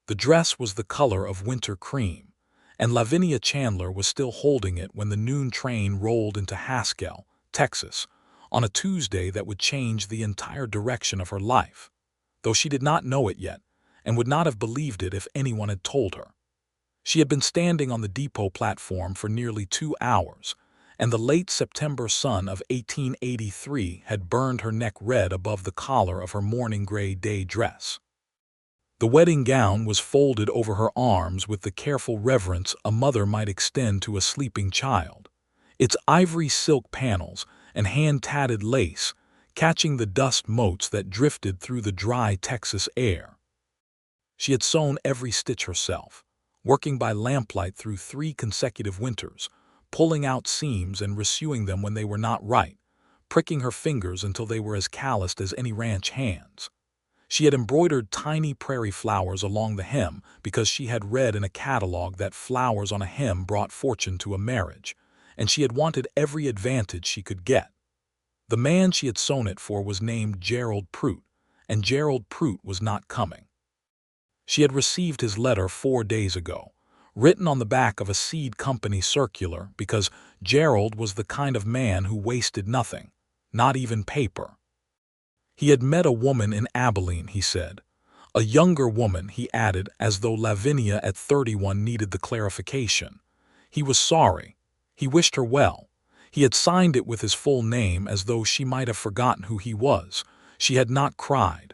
The dress was the color of winter cream, and Lavinia Chandler was still holding it when the noon train rolled into Haskell, Texas, on a Tuesday that would change the entire direction of her life, though she did not know it yet and would not have believed it if anyone had told her. She had been standing on the depot platform for nearly 2 hours, and the late September sun of 1883 had burned her neck red above the collar of her morning gray day dress. The wedding gown was folded over her arms with the careful reverence a mother might extend to a sleeping child, its ivory silk panels and hand-tatted lace catching the dust motes that drifted through the dry Texas air. She had sewn every stitch herself, working by lamplight through 3 consecutive winters, pulling out seams and resewing them when they were not right, pricking her fingers until they were as calloused as any ranch hands. She had embroidered tiny prairie flowers along the hem because she had read in a catalog that flowers on a hem brought fortune to a marriage, and she had wanted every advantage she could get. The man she had sewn it for was named Gerald Prout, and Gerald Prout was not coming. She had received his letter 4 days ago, written on the back of a seed company circular because Gerald was the kind of man who wasted nothing, not even paper. He had met a woman in Abilene, he said. A younger woman, he added, as though Lavinia at 31 needed the clarification. He was sorry. He wished her well. He had signed it with his full name as though she might have forgotten who he was. She had not cried.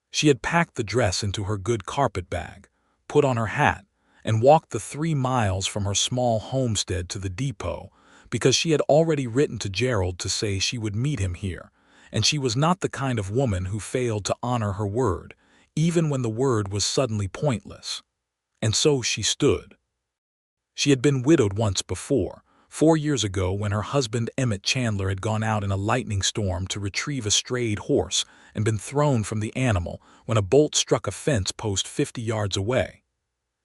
She had packed the dress into her good carpet bag, put on her hat, and walked the 3 miles from her small homestead to the depot because she had already written to Gerald to say she would meet him here, and she was not the kind of woman who failed to honor her word, even when the word was suddenly pointless. And so she stood. She had been widowed once before, 4 years ago when her husband Emmett Chandler had gone out in a lightning storm to retrieve a strayed horse and been thrown from the animal when a bolt struck a fence post 50 yards away.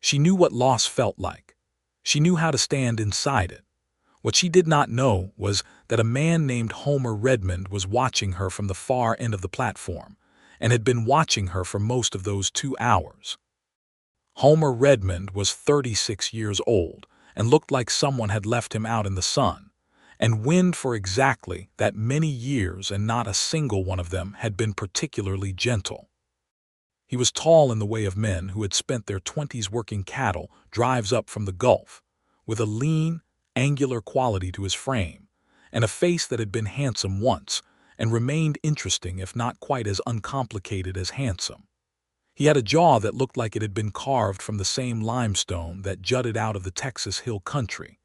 She knew what loss felt like. She knew how to stand inside it. What she did not know was that a man named Homer Redmond was watching her from the far end of the platform and had been watching her for most of those 2 hours. Homer Redmond was 36 years old and looked like someone had left him out in the sun, and wind for exactly that many years, and not a single one of them had been particularly gentle. He was tall in the way of men who had spent their 20s working cattle drives up from the Gulf, with a lean, angular quality to his frame, and a face that had been handsome once and remained interesting if not quite as uncomplicated as handsome. He had a jaw that looked like it had been carved from the same limestone that jutted out of the Texas hill country,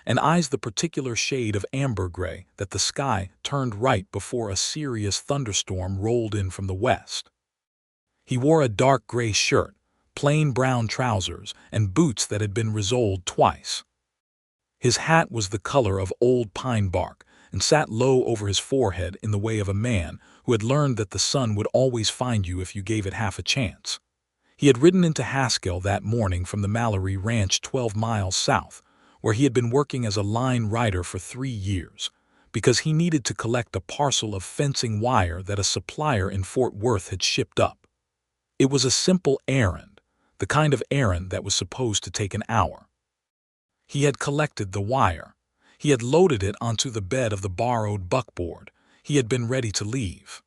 and eyes the particular shade of amber gray that the sky turned right before a serious thunderstorm rolled in from the west. He wore a dark gray shirt, plain brown trousers, and boots that had been resoled twice. His hat was the color of old pine bark and sat low over his forehead in the way of a man who had learned that the sun would always find you if you gave it half a chance. He had ridden into Haskell that morning from the Mallory Ranch 12 miles south, where he had been working as a line rider for 3 years, because he needed to collect a parcel of fencing wire that a supplier in Fort Worth had shipped up. It was a simple errand, the kind of errand that was supposed to take an hour. He had collected the wire. He had loaded it onto the bed of the borrowed buckboard. He had been ready to leave.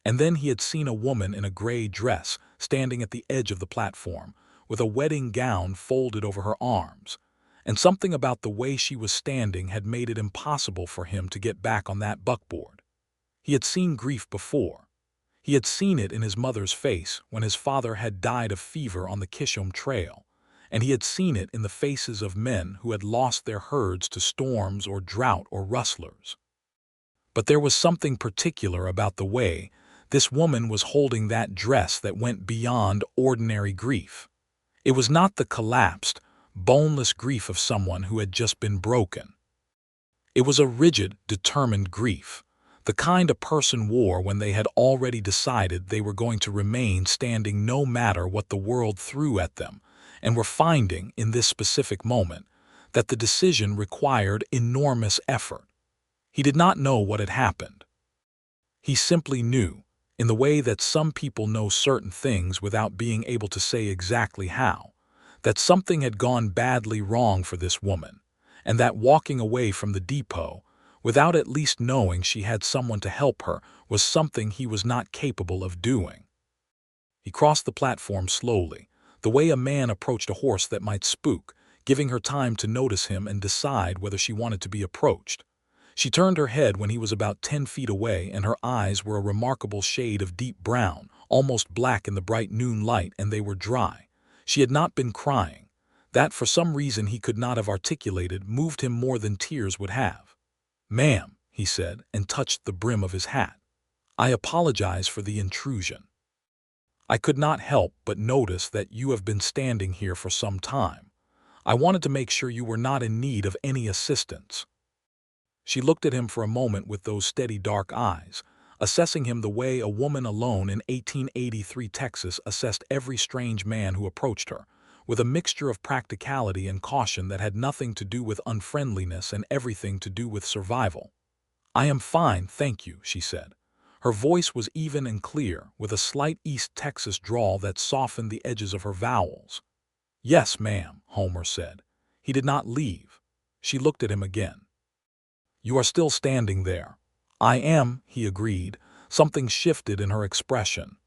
And then he had seen a woman in a gray dress standing at the edge of the platform, with a wedding gown folded over her arms, and something about the way she was standing had made it impossible for him to get back on that buckboard. He had seen grief before. He had seen it in his mother's face when his father had died of fever on the Kishom Trail, and he had seen it in the faces of men who had lost their herds to storms or drought or rustlers. But there was something particular about the way this woman was holding that dress that went beyond ordinary grief. It was not the collapsed, boneless grief of someone who had just been broken. It was a rigid, determined grief, the kind a person wore when they had already decided they were going to remain standing no matter what the world threw at them, and were finding, in this specific moment, that the decision required enormous effort. He did not know what had happened. He simply knew in the way that some people know certain things without being able to say exactly how, that something had gone badly wrong for this woman, and that walking away from the depot, without at least knowing she had someone to help her, was something he was not capable of doing. He crossed the platform slowly, the way a man approached a horse that might spook, giving her time to notice him and decide whether she wanted to be approached. She turned her head when he was about 10 feet away, and her eyes were a remarkable shade of deep brown, almost black in the bright noon light, and they were dry. She had not been crying. That, for some reason he could not have articulated, moved him more than tears would have. "Ma'am," he said, and touched the brim of his hat. "I apologize for the intrusion. I could not help but notice that you have been standing here for some time. I wanted to make sure you were not in need of any assistance." She looked at him for a moment with those steady dark eyes, assessing him the way a woman alone in 1883 Texas assessed every strange man who approached her, with a mixture of practicality and caution that had nothing to do with unfriendliness and everything to do with survival. "I am fine, thank you," she said. Her voice was even and clear, with a slight East Texas drawl that softened the edges of her vowels. "Yes, ma'am," Homer said. He did not leave. She looked at him again. "You are still standing there." "I am," he agreed. Something shifted in her expression.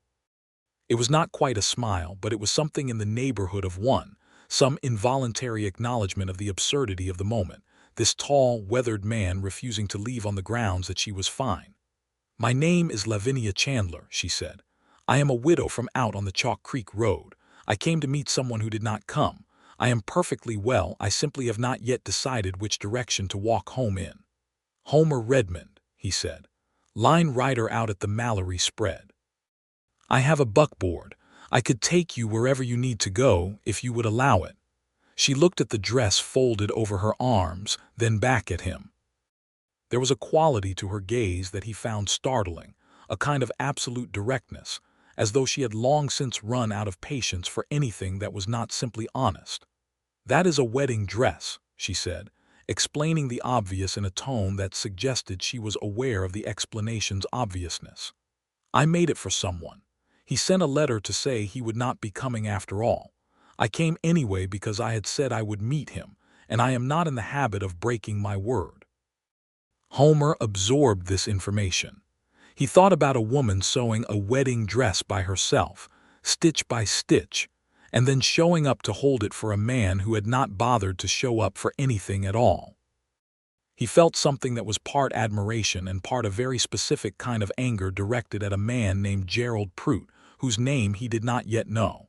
It was not quite a smile, but it was something in the neighborhood of one, some involuntary acknowledgement of the absurdity of the moment, this tall, weathered man refusing to leave on the grounds that she was fine. "My name is Lavinia Chandler," she said. "I am a widow from out on the Chalk Creek Road. I came to meet someone who did not come. I am perfectly well, I simply have not yet decided which direction to walk home in." "Homer Redmond," he said. "Line rider out at the Mallory spread. I have a buckboard. I could take you wherever you need to go, if you would allow it." She looked at the dress folded over her arms, then back at him. There was a quality to her gaze that he found startling, a kind of absolute directness, as though she had long since run out of patience for anything that was not simply honest. "That is a wedding dress," she said, explaining the obvious in a tone that suggested she was aware of the explanation's obviousness. "I made it for someone. He sent a letter to say he would not be coming after all. I came anyway because I had said I would meet him, and I am not in the habit of breaking my word." Homer absorbed this information. He thought about a woman sewing a wedding dress by herself, stitch by stitch, and then showing up to hold it for a man who had not bothered to show up for anything at all. He felt something that was part admiration and part a very specific kind of anger directed at a man named Gerald Prout, whose name he did not yet know.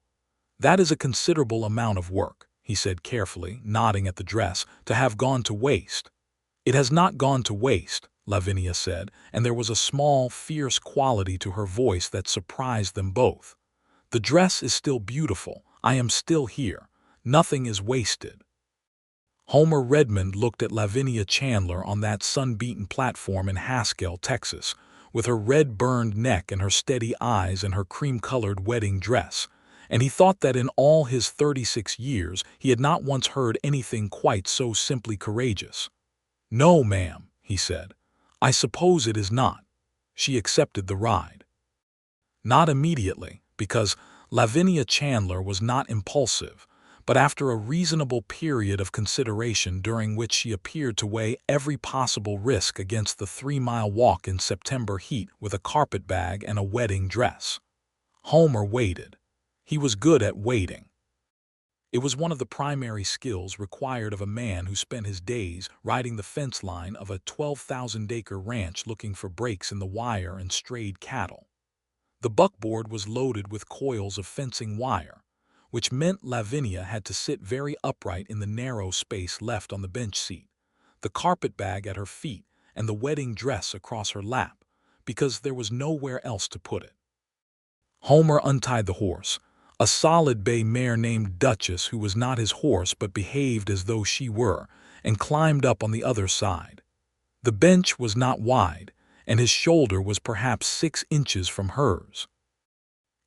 "That is a considerable amount of work," he said carefully, nodding at the dress, "to have gone to waste." "It has not gone to waste," Lavinia said, and there was a small, fierce quality to her voice that surprised them both. "The dress is still beautiful. I am still here. Nothing is wasted." Homer Redmond looked at Lavinia Chandler on that sun-beaten platform in Haskell, Texas, with her red-burned neck and her steady eyes and her cream-colored wedding dress, and he thought that in all his 36 years he had not once heard anything quite so simply courageous. "No, ma'am," he said. "I suppose it is not." She accepted the ride. Not immediately, because Lavinia Chandler was not impulsive, but after a reasonable period of consideration during which she appeared to weigh every possible risk against the 3-mile walk in September heat with a carpetbag and a wedding dress. Homer waited. He was good at waiting. It was one of the primary skills required of a man who spent his days riding the fence line of a 12,000-acre ranch looking for breaks in the wire and strayed cattle. The buckboard was loaded with coils of fencing wire, which meant Lavinia had to sit very upright in the narrow space left on the bench seat, the carpetbag at her feet and the wedding dress across her lap, because there was nowhere else to put it. Homer untied the horse, a solid bay mare named Duchess who was not his horse but behaved as though she were, and climbed up on the other side. The bench was not wide, and his shoulder was perhaps 6 inches from hers.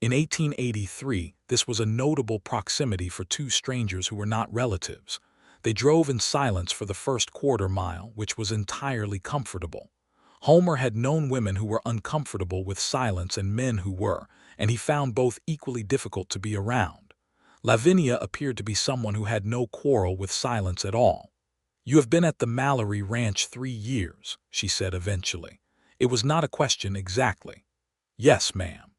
In 1883, this was a notable proximity for two strangers who were not relatives. They drove in silence for the first quarter mile, which was entirely comfortable. Homer had known women who were uncomfortable with silence and men who were, and he found both equally difficult to be around. Lavinia appeared to be someone who had no quarrel with silence at all. "You have been at the Mallory Ranch 3 years," she said eventually. It was not a question exactly. "Yes, ma'am.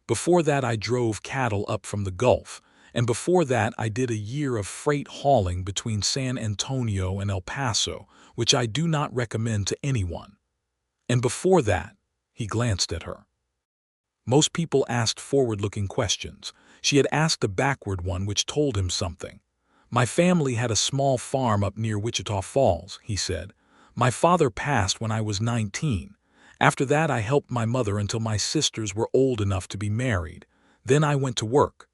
Before that I drove cattle up from the Gulf, and before that I did a year of freight hauling between San Antonio and El Paso, which I do not recommend to anyone. And before that," he glanced at her. Most people asked forward-looking questions. She had asked a backward one which told him something. "My family had a small farm up near Wichita Falls," he said. "My father passed when I was 19. After that I helped my mother until my sisters were old enough to be married. Then I went to work."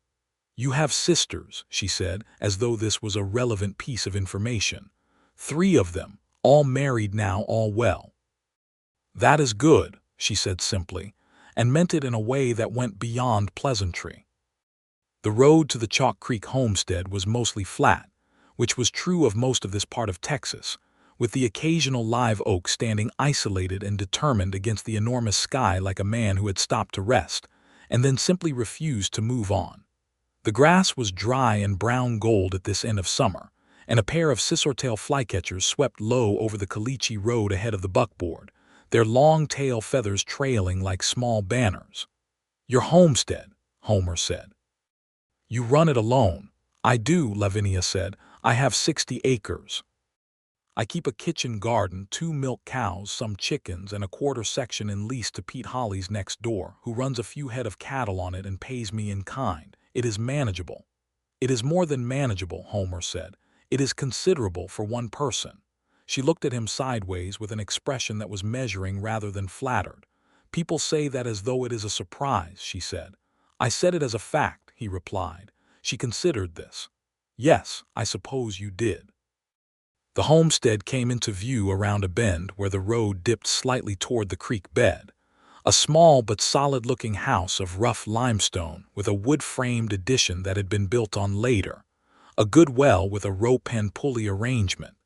"You have sisters," she said, as though this was a relevant piece of information. "3 of them, all married now, all well." "That is good," she said simply, and meant it in a way that went beyond pleasantry. The road to the Chalk Creek homestead was mostly flat, which was true of most of this part of Texas, with the occasional live oak standing isolated and determined against the enormous sky like a man who had stopped to rest, and then simply refused to move on. The grass was dry and brown gold at this end of summer, and a pair of sissortail flycatchers swept low over the caliche road ahead of the buckboard, their long tail feathers trailing like small banners. "Your homestead," Homer said. "You run it alone." "I do," Lavinia said. "I have 60 acres. I keep a kitchen garden, 2 milk cows, some chickens, and a quarter section in lease to Pete Holly's next door, who runs a few head of cattle on it and pays me in kind. It is manageable." "It is more than manageable," Homer said. "It is considerable for one person." She looked at him sideways with an expression that was measuring rather than flattered. "People say that as though it is a surprise," she said. "I said it as a fact," he replied. She considered this. "Yes, I suppose you did." The homestead came into view around a bend where the road dipped slightly toward the creek bed. A small but solid-looking house of rough limestone with a wood-framed addition that had been built on later. A good well with a rope and pulley arrangement.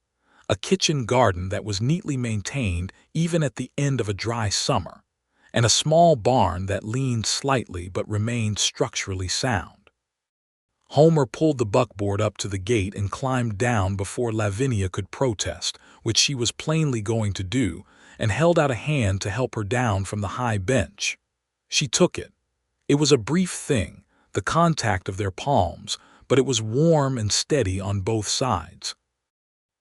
A kitchen garden that was neatly maintained even at the end of a dry summer. And a small barn that leaned slightly but remained structurally sound. Homer pulled the buckboard up to the gate and climbed down before Lavinia could protest, which she was plainly going to do, and held out a hand to help her down from the high bench. She took it. It was a brief thing, the contact of their palms, but it was warm and steady on both sides.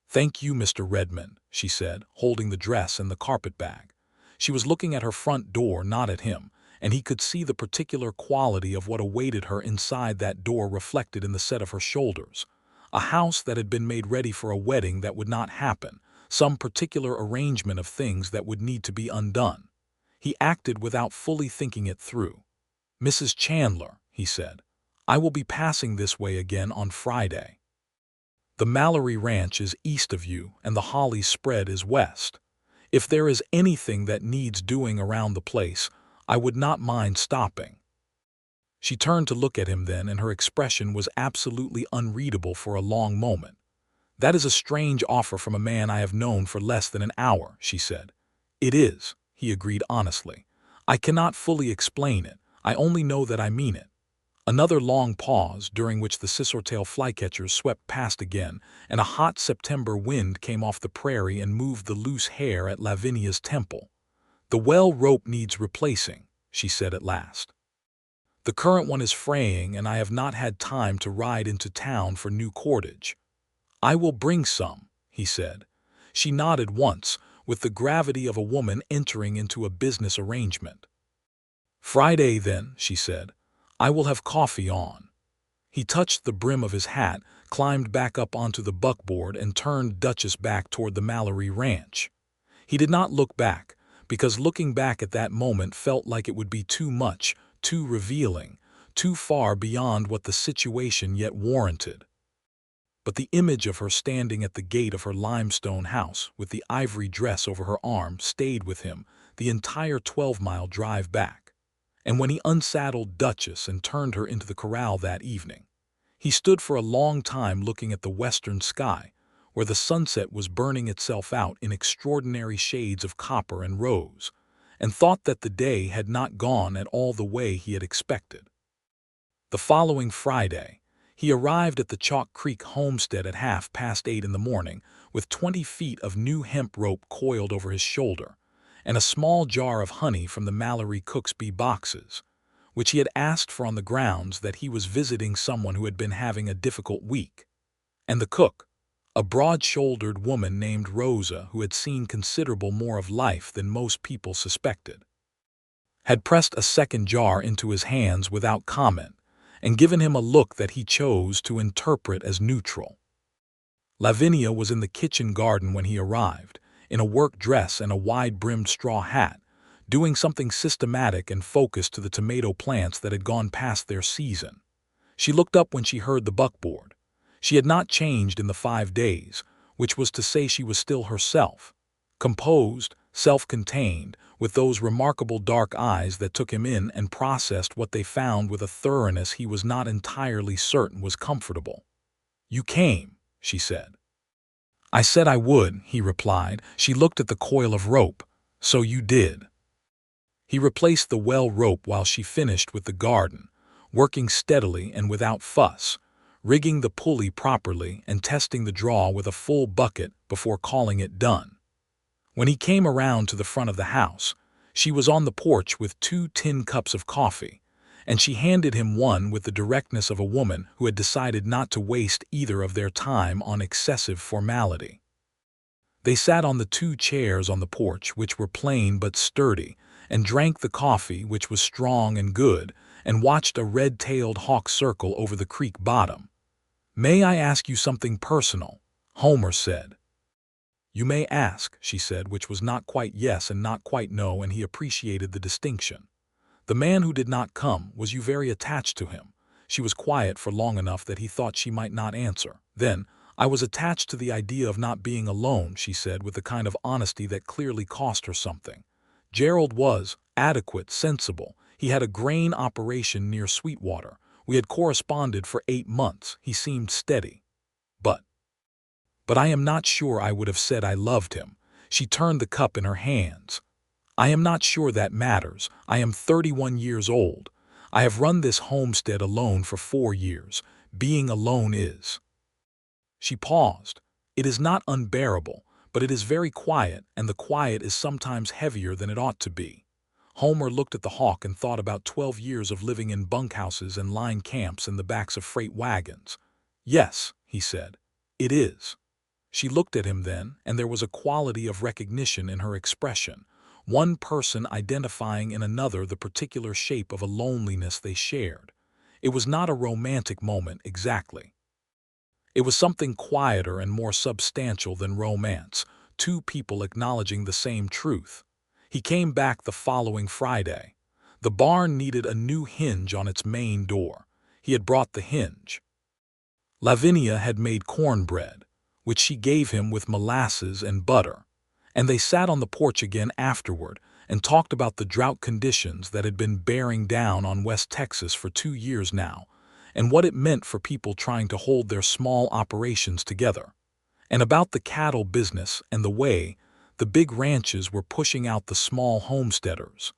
"Thank you, Mr. Redmond," she said, holding the dress and the carpet bag. She was looking at her front door, not at him, and he could see the particular quality of what awaited her inside that door reflected in the set of her shoulders. A house that had been made ready for a wedding that would not happen, some particular arrangement of things that would need to be undone. He acted without fully thinking it through. "Mrs. Chandler," he said, "I will be passing this way again on Friday. The Mallory Ranch is east of you, and the Holly spread is west. If there is anything that needs doing around the place, I would not mind stopping." She turned to look at him then, and her expression was absolutely unreadable for a long moment. "That is a strange offer from a man I have known for less than an hour," she said. "It is," he agreed honestly. "I cannot fully explain it. I only know that I mean it." Another long pause, during which the sissortail flycatchers swept past again, and a hot September wind came off the prairie and moved the loose hair at Lavinia's temple. "The well rope needs replacing," she said at last. "The current one is fraying, and I have not had time to ride into town for new cordage." "I will bring some," he said. She nodded once, with the gravity of a woman entering into a business arrangement. "Friday, then," she said. "I will have coffee on." He touched the brim of his hat, climbed back up onto the buckboard, and turned Duchess back toward the Mallory Ranch. He did not look back, because looking back at that moment felt like it would be too much, too revealing, too far beyond what the situation yet warranted. But the image of her standing at the gate of her limestone house, with the ivory dress over her arm, stayed with him the entire 12-mile drive back. And when he unsaddled Duchess and turned her into the corral that evening, he stood for a long time looking at the western sky, where the sunset was burning itself out in extraordinary shades of copper and rose, and thought that the day had not gone at all the way he had expected. The following Friday, he arrived at the Chalk Creek homestead at 8:30 in the morning with 20 feet of new hemp rope coiled over his shoulder and a small jar of honey from the Mallory Cooksby boxes, which he had asked for on the grounds that he was visiting someone who had been having a difficult week. And the cook, a broad-shouldered woman named Rosa who had seen considerable more of life than most people suspected, had pressed a second jar into his hands without comment and given him a look that he chose to interpret as neutral. Lavinia was in the kitchen garden when he arrived, in a work dress and a wide-brimmed straw hat, doing something systematic and focused to the tomato plants that had gone past their season. She looked up when she heard the buckboard. She had not changed in the 5 days, which was to say she was still herself, composed, self-contained, with those remarkable dark eyes that took him in and processed what they found with a thoroughness he was not entirely certain was comfortable. "You came," she said. "I said I would," he replied. She looked at the coil of rope. "So you did." He replaced the well rope while she finished with the garden, working steadily and without fuss, rigging the pulley properly and testing the draw with a full bucket before calling it done. When he came around to the front of the house, she was on the porch with 2 tin cups of coffee, and she handed him one with the directness of a woman who had decided not to waste either of their time on excessive formality. They sat on the 2 chairs on the porch, which were plain but sturdy, and drank the coffee, which was strong and good, and watched a red-tailed hawk circle over the creek bottom. "May I ask you something personal?" Homer said. "You may ask," she said, which was not quite yes and not quite no, and he appreciated the distinction. "The man who did not come, was you very attached to him?" She was quiet for long enough that he thought she might not answer. Then, "I was attached to the idea of not being alone," she said with the kind of honesty that clearly cost her something. "Gerald was adequate, sensible. He had a grain operation near Sweetwater. We had corresponded for 8 months. He seemed steady. But I am not sure I would have said I loved him." She turned the cup in her hands. "I am not sure that matters. I am 31 years old. I have run this homestead alone for 4 years. Being alone is—" She paused. "It is not unbearable, but it is very quiet, and the quiet is sometimes heavier than it ought to be." Homer looked at the hawk and thought about 12 years of living in bunkhouses and line camps in the backs of freight wagons. "Yes," he said, "it is." She looked at him then, and there was a quality of recognition in her expression, one person identifying in another the particular shape of a loneliness they shared. It was not a romantic moment exactly. It was something quieter and more substantial than romance, 2 people acknowledging the same truth. He came back the following Friday. The barn needed a new hinge on its main door. He had brought the hinge. Lavinia had made cornbread, which she gave him with molasses and butter, and they sat on the porch again afterward and talked about the drought conditions that had been bearing down on West Texas for 2 years now, and what it meant for people trying to hold their small operations together, and about the cattle business and the way the big ranches were pushing out the small homesteaders,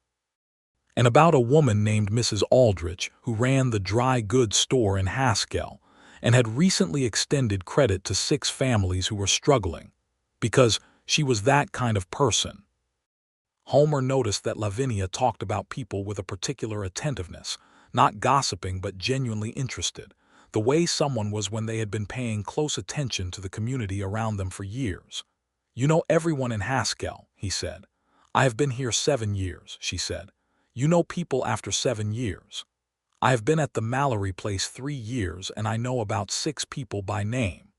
and about a woman named Mrs. Aldrich who ran the dry goods store in Haskell and had recently extended credit to 6 families who were struggling, because she was that kind of person. Homer noticed that Lavinia talked about people with a particular attentiveness, not gossiping but genuinely interested, the way someone was when they had been paying close attention to the community around them for years. "You know everyone in Haskell," he said. "I have been here 7 years," she said. "You know people after 7 years. I have been at the Mallory place 3 years, and I know about 6 people by name."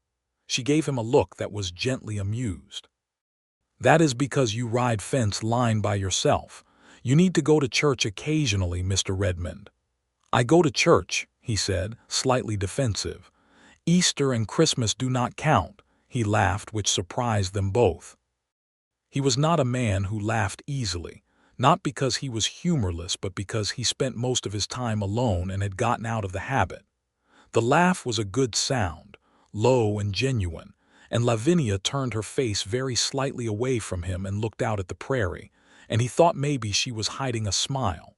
She gave him a look that was gently amused. "That is because you ride fence line by yourself. You need to go to church occasionally, Mr. Redmond." "I go to church," he said, slightly defensive. "Easter and Christmas do not count," he laughed, which surprised them both. He was not a man who laughed easily, not because he was humorless but because he spent most of his time alone and had gotten out of the habit. The laugh was a good sound, low and genuine, and Lavinia turned her face very slightly away from him and looked out at the prairie, and he thought maybe she was hiding a smile.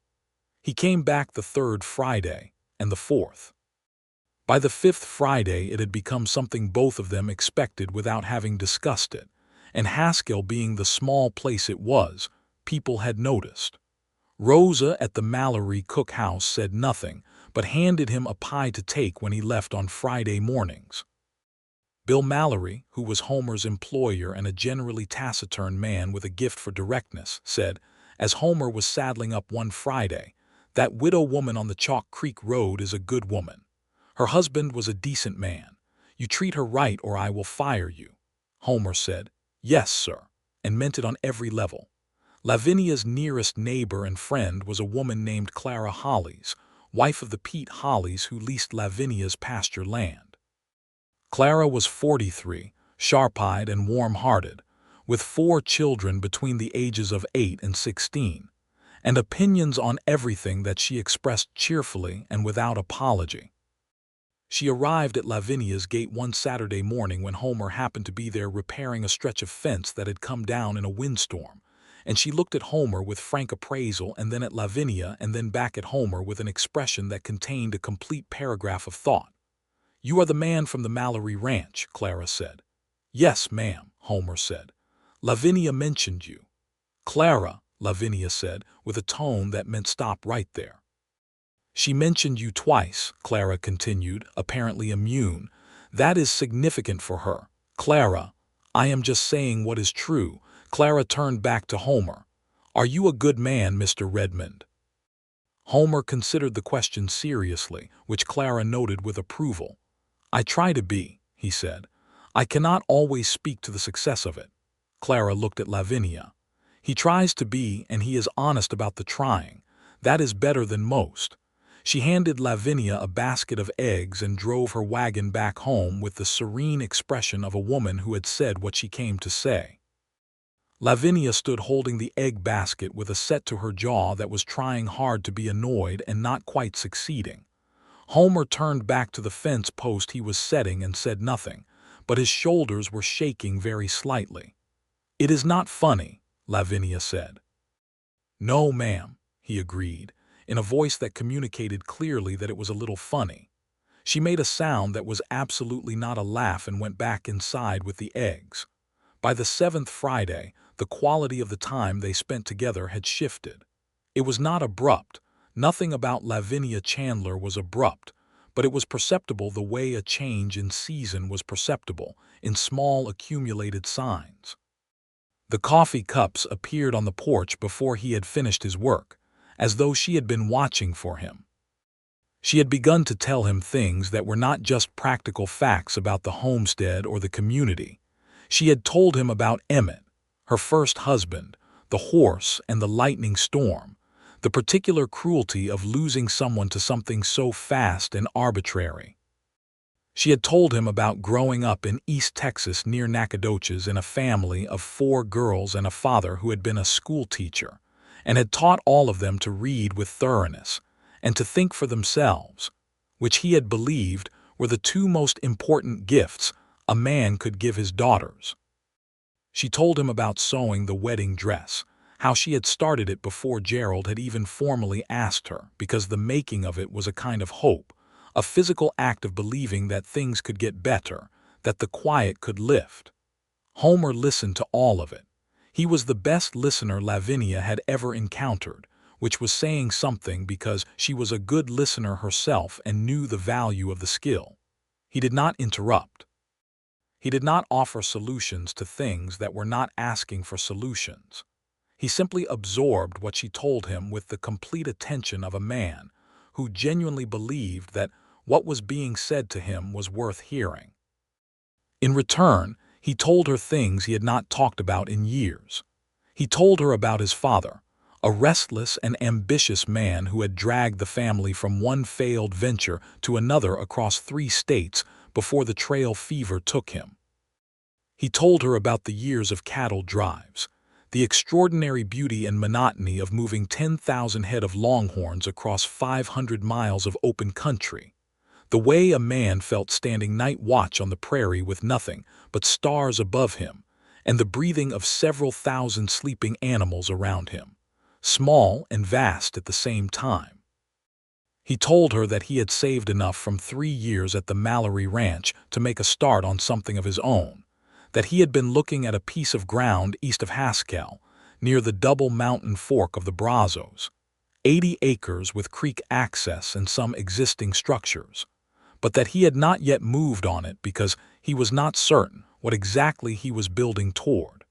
He came back the third Friday, and the fourth. By the fifth Friday it had become something both of them expected without having discussed it, and Haskell being the small place it was, people had noticed. Rosa at the Mallory cookhouse said nothing, but handed him a pie to take when he left on Friday mornings. Bill Mallory, who was Homer's employer and a generally taciturn man with a gift for directness, said, as Homer was saddling up one Friday, "That widow woman on the Chalk Creek Road is a good woman. Her husband was a decent man. You treat her right or I will fire you." Homer said, "Yes, sir," and meant it on every level. Lavinia's nearest neighbor and friend was a woman named Clara Hollies, wife of the Pete Hollies who leased Lavinia's pasture land. Clara was 43, sharp-eyed and warm-hearted, with 4 children between the ages of 8 and 16, and opinions on everything that she expressed cheerfully and without apology. She arrived at Lavinia's gate one Saturday morning when Homer happened to be there repairing a stretch of fence that had come down in a windstorm, and she looked at Homer with frank appraisal and then at Lavinia and then back at Homer with an expression that contained a complete paragraph of thought. "You are the man from the Mallory Ranch," Clara said. "Yes, ma'am," Homer said. "Lavinia mentioned you." "Clara," Lavinia said, with a tone that meant stop right there. "She mentioned you twice," Clara continued, apparently immune. "That is significant for her." "Clara, I am just saying what is true." Clara turned back to Homer. "Are you a good man, Mr. Redmond?" Homer considered the question seriously, which Clara noted with approval. "I try to be," he said. "I cannot always speak to the success of it." Clara looked at Lavinia. "He tries to be, and he is honest about the trying. That is better than most." She handed Lavinia a basket of eggs and drove her wagon back home with the serene expression of a woman who had said what she came to say. Lavinia stood holding the egg basket with a set to her jaw that was trying hard to be annoyed and not quite succeeding. Homer turned back to the fence post he was setting and said nothing, but his shoulders were shaking very slightly. "It is not funny," Lavinia said. "No, ma'am," he agreed, in a voice that communicated clearly that it was a little funny. She made a sound that was absolutely not a laugh and went back inside with the eggs. By the 7th Friday, the quality of the time they spent together had shifted. It was not abrupt. Nothing about Lavinia Chandler was abrupt, but it was perceptible the way a change in season was perceptible, in small accumulated signs. The coffee cups appeared on the porch before he had finished his work, as though she had been watching for him. She had begun to tell him things that were not just practical facts about the homestead or the community. She had told him about Emmett, her first husband, the horse and the lightning storm, the particular cruelty of losing someone to something so fast and arbitrary. She had told him about growing up in East Texas near Nacogdoches in a family of 4 girls and a father who had been a school teacher, and had taught all of them to read with thoroughness and to think for themselves, which he had believed were the 2 most important gifts a man could give his daughters. She told him about sewing the wedding dress, how she had started it before Gerald had even formally asked her, because the making of it was a kind of hope, a physical act of believing that things could get better, that the quiet could lift. Homer listened to all of it. He was the best listener Lavinia had ever encountered, which was saying something because she was a good listener herself and knew the value of the skill. He did not interrupt. He did not offer solutions to things that were not asking for solutions. He simply absorbed what she told him with the complete attention of a man who genuinely believed that what was being said to him was worth hearing. In return, he told her things he had not talked about in years. He told her about his father, a restless and ambitious man who had dragged the family from one failed venture to another across 3 states before the trail fever took him. He told her about the years of cattle drives, the extraordinary beauty and monotony of moving 10,000 head of longhorns across 500 miles of open country, The way a man felt standing night watch on the prairie with nothing but stars above him, and the breathing of several thousand sleeping animals around him, small and vast at the same time. He told her that he had saved enough from 3 years at the Mallory Ranch to make a start on something of his own, that he had been looking at a piece of ground east of Haskell, near the double mountain fork of the Brazos, 80 acres with creek access and some existing structures, but that he had not yet moved on it because he was not certain what exactly he was building toward.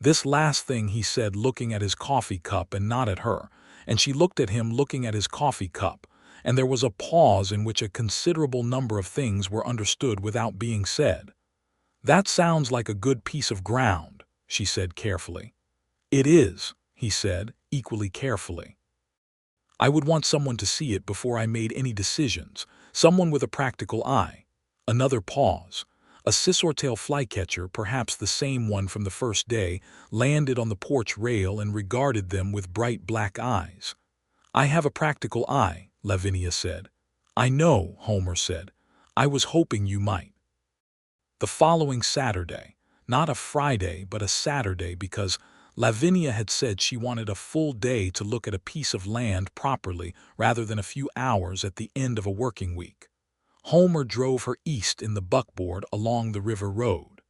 This last thing he said looking at his coffee cup and not at her, and she looked at him looking at his coffee cup, and there was a pause in which a considerable number of things were understood without being said. "That sounds like a good piece of ground," she said carefully. "It is," he said, equally carefully. "I would want someone to see it before I made any decisions, someone with a practical eye." Another pause. A scissortail flycatcher, perhaps the same one from the first day, landed on the porch rail and regarded them with bright black eyes. "I have a practical eye," Lavinia said. "I know," Homer said. "I was hoping you might." The following Saturday, not a Friday but a Saturday, because Lavinia had said she wanted a full day to look at a piece of land properly rather than a few hours at the end of a working week, Homer drove her east in the buckboard along the river road.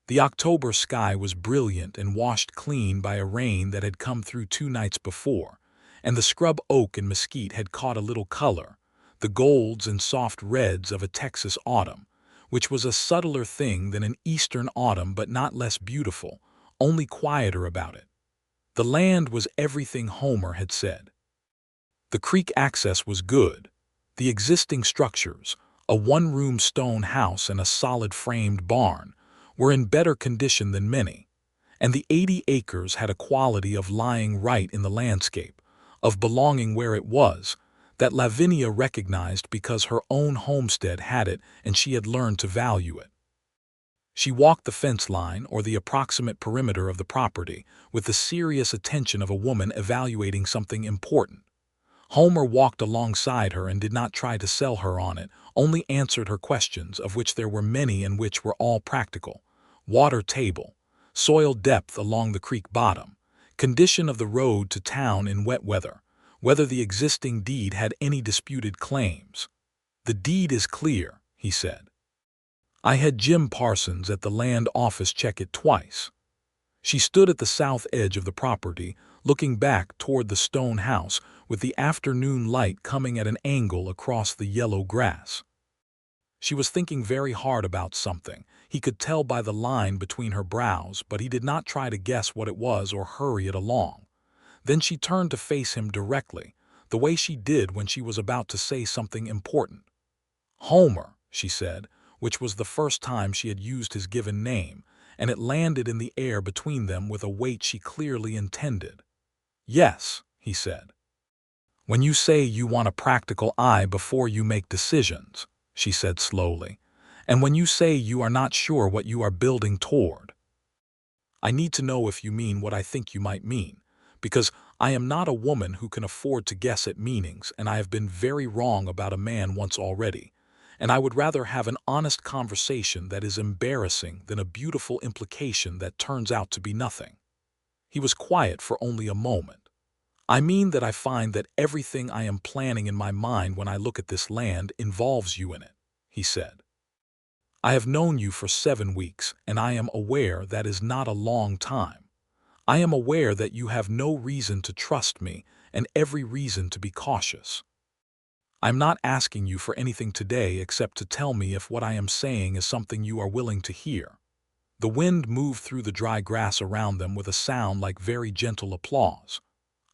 The October sky was brilliant and washed clean by a rain that had come through 2 nights before, and the scrub oak and mesquite had caught a little color, the golds and soft reds of a Texas autumn, which was a subtler thing than an eastern autumn but not less beautiful, only quieter about it. The land was everything Homer had said. The creek access was good. The existing structures, a one-room stone house and a solid framed barn, were in better condition than many, and the 80 acres had a quality of lying right in the landscape, of belonging where it was, that Lavinia recognized because her own homestead had it and she had learned to value it. She walked the fence line or the approximate perimeter of the property with the serious attention of a woman evaluating something important. Homer walked alongside her and did not try to sell her on it, only answered her questions, of which there were many and which were all practical: water table, soil depth along the creek bottom, condition of the road to town in wet weather, whether the existing deed had any disputed claims. "The deed is clear," he said. "I had Jim Parsons at the land office check it twice." She stood at the south edge of the property, looking back toward the stone house, with the afternoon light coming at an angle across the yellow grass. She was thinking very hard about something. He could tell by the line between her brows, but he did not try to guess what it was or hurry it along. Then she turned to face him directly, the way she did when she was about to say something important. "Homer," she said, which was the first time she had used his given name, and it landed in the air between them with a weight she clearly intended. "Yes," he said. "When you say you want a practical eye before you make decisions," she said slowly, "and when you say you are not sure what you are building toward, I need to know if you mean what I think you might mean, because I am not a woman who can afford to guess at meanings, and I have been very wrong about a man once already, and I would rather have an honest conversation that is embarrassing than a beautiful implication that turns out to be nothing." He was quiet for only a moment. "I mean that I find that everything I am planning in my mind when I look at this land involves you in it," he said. "I have known you for 7 weeks, and I am aware that is not a long time. I am aware that you have no reason to trust me and every reason to be cautious. I'm not asking you for anything today except to tell me if what I am saying is something you are willing to hear." The wind moved through the dry grass around them with a sound like very gentle applause.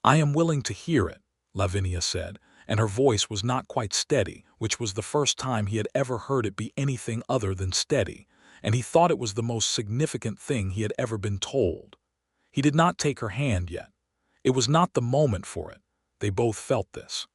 "I am willing to hear it," Lavinia said, and her voice was not quite steady, which was the first time he had ever heard it be anything other than steady, and he thought it was the most significant thing he had ever been told. He did not take her hand yet. It was not the moment for it. They both felt this.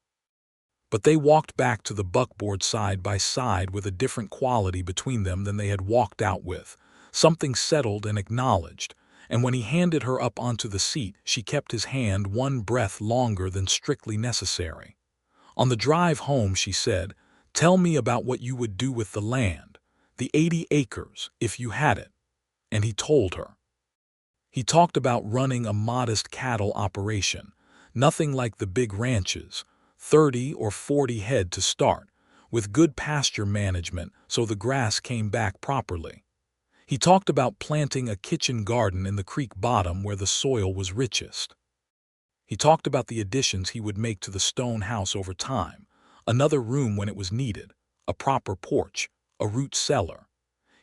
But they walked back to the buckboard side by side with a different quality between them than they had walked out with, something settled and acknowledged, and when he handed her up onto the seat, she kept his hand one breath longer than strictly necessary. On the drive home she said, Tell me about what you would do with the land, the 80 acres, if you had it. And he told her. He talked about running a modest cattle operation, nothing like the big ranches, 30 or 40 head to start, with good pasture management so the grass came back properly. He talked about planting a kitchen garden in the creek bottom where the soil was richest. He talked about the additions he would make to the stone house over time, another room when it was needed, a proper porch, a root cellar.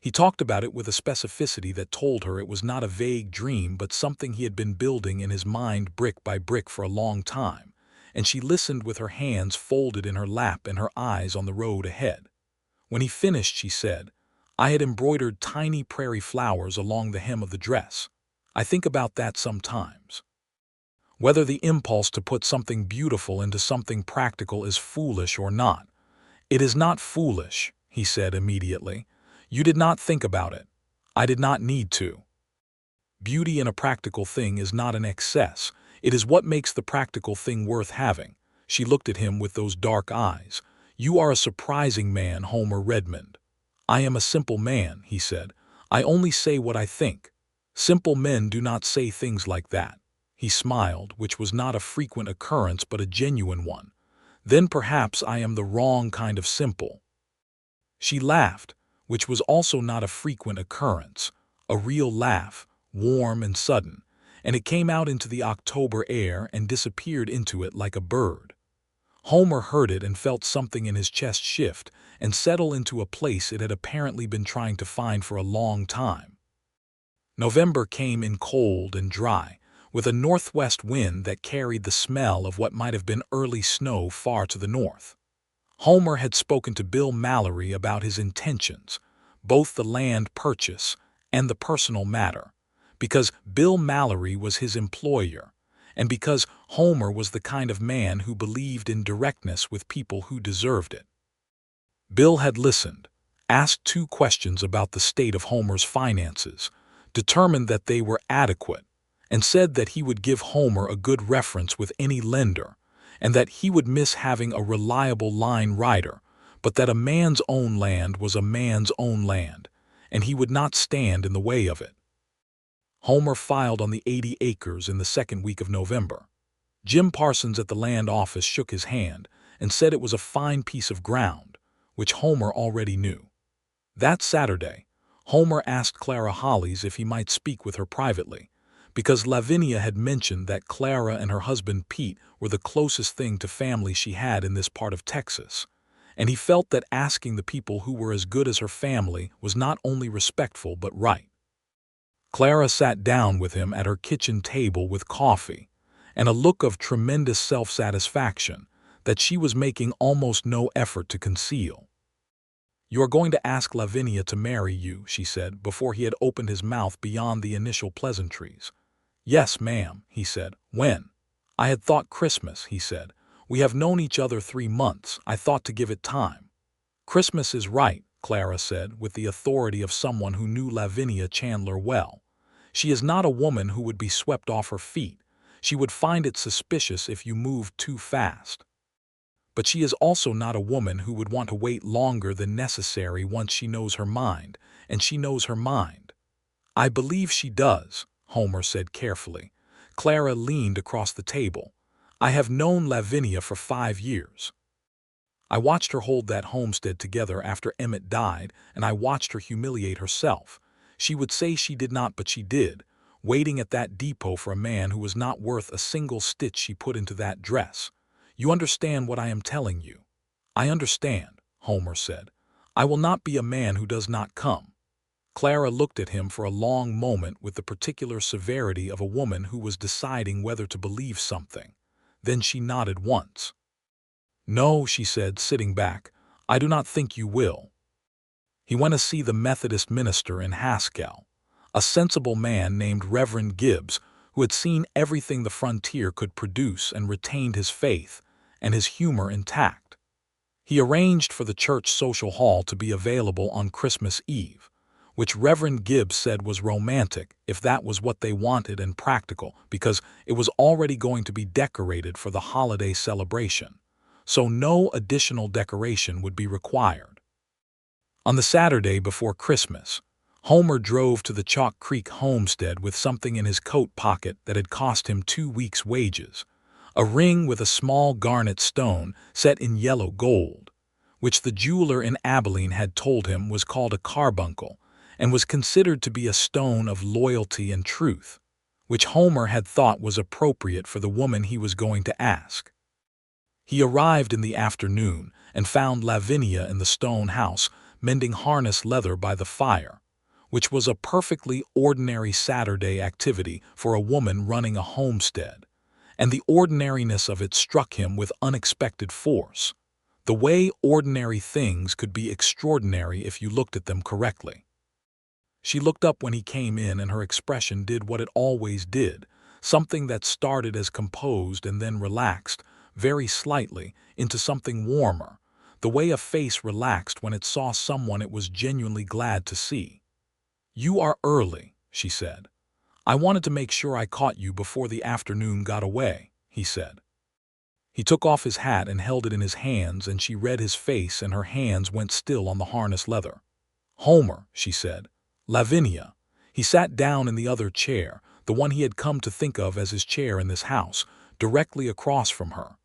He talked about it with a specificity that told her it was not a vague dream but something he had been building in his mind brick by brick for a long time, and she listened with her hands folded in her lap and her eyes on the road ahead. When he finished, she said, "I had embroidered tiny prairie flowers along the hem of the dress. I think about that sometimes. Whether the impulse to put something beautiful into something practical is foolish or not." "It is not foolish," he said immediately. "You did not think about it. I did not need to. Beauty in a practical thing is not an excess. It is what makes the practical thing worth having." She looked at him with those dark eyes. "You are a surprising man, Homer Redmond." "I am a simple man," he said. "I only say what I think. Simple men do not say things like that." He smiled, which was not a frequent occurrence but a genuine one. "Then perhaps I am the wrong kind of simple." She laughed, which was also not a frequent occurrence, a real laugh, warm and sudden, and it came out into the October air and disappeared into it like a bird. Homer heard it and felt something in his chest shift and settle into a place it had apparently been trying to find for a long time. November came in cold and dry, with a northwest wind that carried the smell of what might have been early snow far to the north. Homer had spoken to Bill Mallory about his intentions, both the land purchase and the personal matter, because Bill Mallory was his employer, and because Homer was the kind of man who believed in directness with people who deserved it. Bill had listened, asked 2 questions about the state of Homer's finances, determined that they were adequate, and said that he would give Homer a good reference with any lender, and that he would miss having a reliable line rider, but that a man's own land was a man's own land, and he would not stand in the way of it. Homer filed on the 80 acres in the second week of November. Jim Parsons at the land office shook his hand and said it was a fine piece of ground, which Homer already knew. That Saturday, Homer asked Clara Hollies if he might speak with her privately, because Lavinia had mentioned that Clara and her husband Pete were the closest thing to family she had in this part of Texas, and he felt that asking the people who were as good as her family was not only respectful but right. Clara sat down with him at her kitchen table with coffee, and a look of tremendous self-satisfaction that she was making almost no effort to conceal. "You are going to ask Lavinia to marry you," she said, before he had opened his mouth beyond the initial pleasantries. "Yes, ma'am," he said. "When?" "I had thought Christmas," he said. "We have known each other 3 months. I thought to give it time." "Christmas is right," Clara said, with the authority of someone who knew Lavinia Chandler well. "She is not a woman who would be swept off her feet. She would find it suspicious if you moved too fast. But she is also not a woman who would want to wait longer than necessary once she knows her mind, and she knows her mind." "I believe she does," Homer said carefully. Clara leaned across the table. "I have known Lavinia for 5 years. I watched her hold that homestead together after Emmett died, and I watched her humiliate herself. She would say she did not, but she did, waiting at that depot for a man who was not worth a single stitch she put into that dress. You understand what I am telling you?" "I understand," Homer said. "I will not be a man who does not come." Clara looked at him for a long moment with the particular severity of a woman who was deciding whether to believe something. Then she nodded once. "No," she said, sitting back, "I do not think you will." He went to see the Methodist minister in Haskell, a sensible man named Reverend Gibbs, who had seen everything the frontier could produce and retained his faith and his humor intact. He arranged for the church social hall to be available on Christmas Eve, which Reverend Gibbs said was romantic if that was what they wanted and practical because it was already going to be decorated for the holiday celebration. so no additional decoration would be required. On the Saturday before Christmas, Homer drove to the Chalk Creek homestead with something in his coat pocket that had cost him 2 weeks' wages, a ring with a small garnet stone set in yellow gold, which the jeweler in Abilene had told him was called a carbuncle and was considered to be a stone of loyalty and truth, which Homer had thought was appropriate for the woman he was going to ask. He arrived in the afternoon and found Lavinia in the stone house mending harness leather by the fire, which was a perfectly ordinary Saturday activity for a woman running a homestead, and the ordinariness of it struck him with unexpected force, the way ordinary things could be extraordinary if you looked at them correctly. She looked up when he came in, and her expression did what it always did, something that started as composed and then relaxed, very slightly, into something warmer, the way a face relaxed when it saw someone it was genuinely glad to see. "You are early," she said. "I wanted to make sure I caught you before the afternoon got away," he said. He took off his hat and held it in his hands, and she read his face, and her hands went still on the harness leather. "Homer," she said. "Lavinia." He sat down in the other chair, the one he had come to think of as his chair in this house, directly across from her.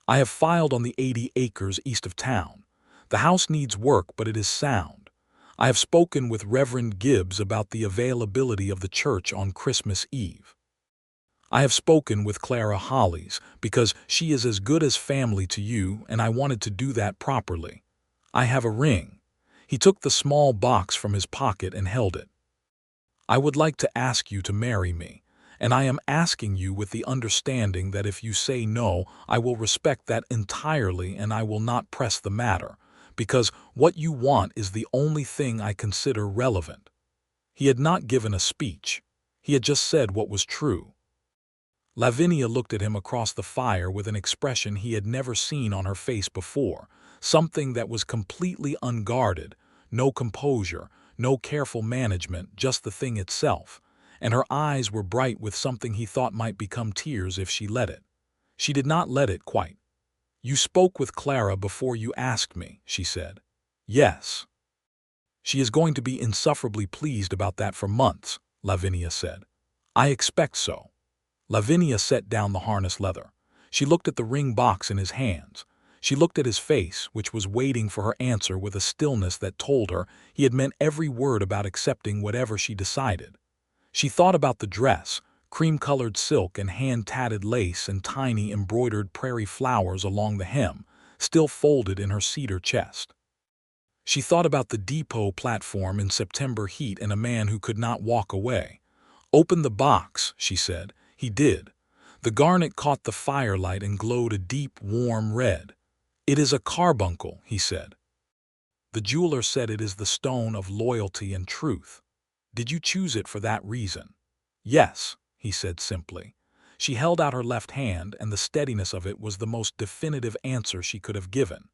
"I have filed on the 80 acres east of town. The house needs work, but it is sound. I have spoken with Reverend Gibbs about the availability of the church on Christmas Eve. I have spoken with Clara Hollies, because she is as good as family to you, and I wanted to do that properly. I have a ring." He took the small box from his pocket and held it. "I would like to ask you to marry me, and I am asking you with the understanding that if you say no, I will respect that entirely and I will not press the matter, because what you want is the only thing I consider relevant." He had not given a speech. He had just said what was true. Lavinia looked at him across the fire with an expression he had never seen on her face before, something that was completely unguarded, no composure, no careful management, just the thing itself, and her eyes were bright with something he thought might become tears if she let it. She did not let it quite. "You spoke with Clara before you asked me," she said. "Yes." "She is going to be insufferably pleased about that for months," Lavinia said. "I expect so." Lavinia set down the harness leather. She looked at the ring box in his hands. She looked at his face, which was waiting for her answer with a stillness that told her he had meant every word about accepting whatever she decided. She thought about the dress, cream-colored silk and hand-tatted lace and tiny embroidered prairie flowers along the hem, still folded in her cedar chest. She thought about the depot platform in September heat and a man who could not walk away. "Open the box," she said. He did. The garnet caught the firelight and glowed a deep, warm red. "It is a carbuncle," he said. "The jeweler said it is the stone of loyalty and truth. Did you choose it for that reason?" "Yes," he said simply. She held out her left hand, and the steadiness of it was the most definitive answer she could have given.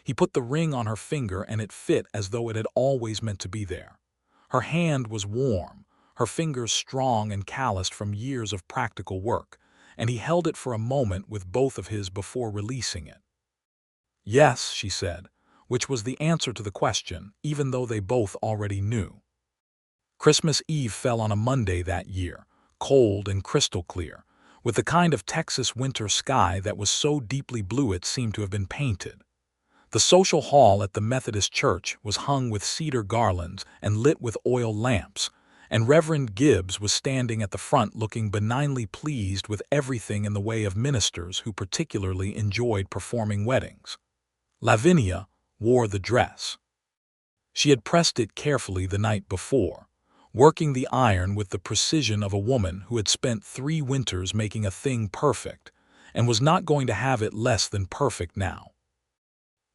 He put the ring on her finger, and it fit as though it had always meant to be there. Her hand was warm, her fingers strong and calloused from years of practical work, and he held it for a moment with both of his before releasing it. "Yes," she said, which was the answer to the question, even though they both already knew. Christmas Eve fell on a Monday that year, cold and crystal clear, with the kind of Texas winter sky that was so deeply blue it seemed to have been painted. The social hall at the Methodist church was hung with cedar garlands and lit with oil lamps, and Reverend Gibbs was standing at the front looking benignly pleased with everything in the way of ministers who particularly enjoyed performing weddings. Lavinia wore the dress. She had pressed it carefully the night before, working the iron with the precision of a woman who had spent 3 winters making a thing perfect, and was not going to have it less than perfect now.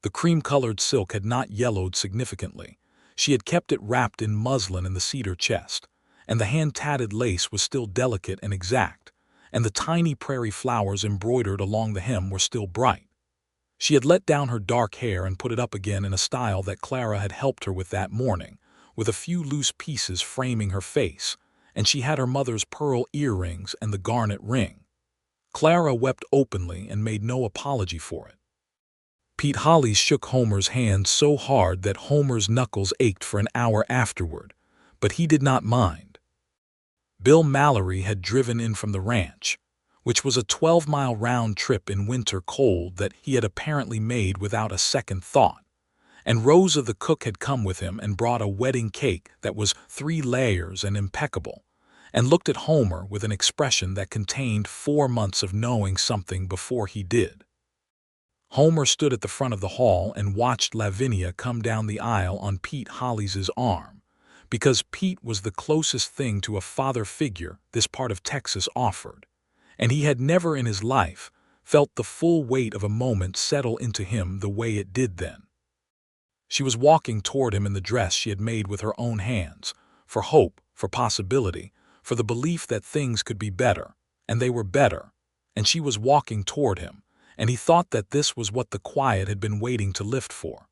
The cream-colored silk had not yellowed significantly. She had kept it wrapped in muslin in the cedar chest, and the hand-tatted lace was still delicate and exact, and the tiny prairie flowers embroidered along the hem were still bright. She had let down her dark hair and put it up again in a style that Clara had helped her with that morning, with a few loose pieces framing her face, and she had her mother's pearl earrings and the garnet ring. Clara wept openly and made no apology for it. Pete Hollis shook Homer's hand so hard that Homer's knuckles ached for an hour afterward, but he did not mind. Bill Mallory had driven in from the ranch, which was a 12-mile round trip in winter cold that he had apparently made without a second thought, and Rosa the cook had come with him and brought a wedding cake that was 3 layers and impeccable, and looked at Homer with an expression that contained 4 months of knowing something before he did. Homer stood at the front of the hall and watched Lavinia come down the aisle on Pete Hollis's arm, because Pete was the closest thing to a father figure this part of Texas offered, and he had never in his life felt the full weight of a moment settle into him the way it did then. She was walking toward him in the dress she had made with her own hands, for hope, for possibility, for the belief that things could be better, and they were better, and she was walking toward him, and he thought that this was what the quiet had been waiting to lift for.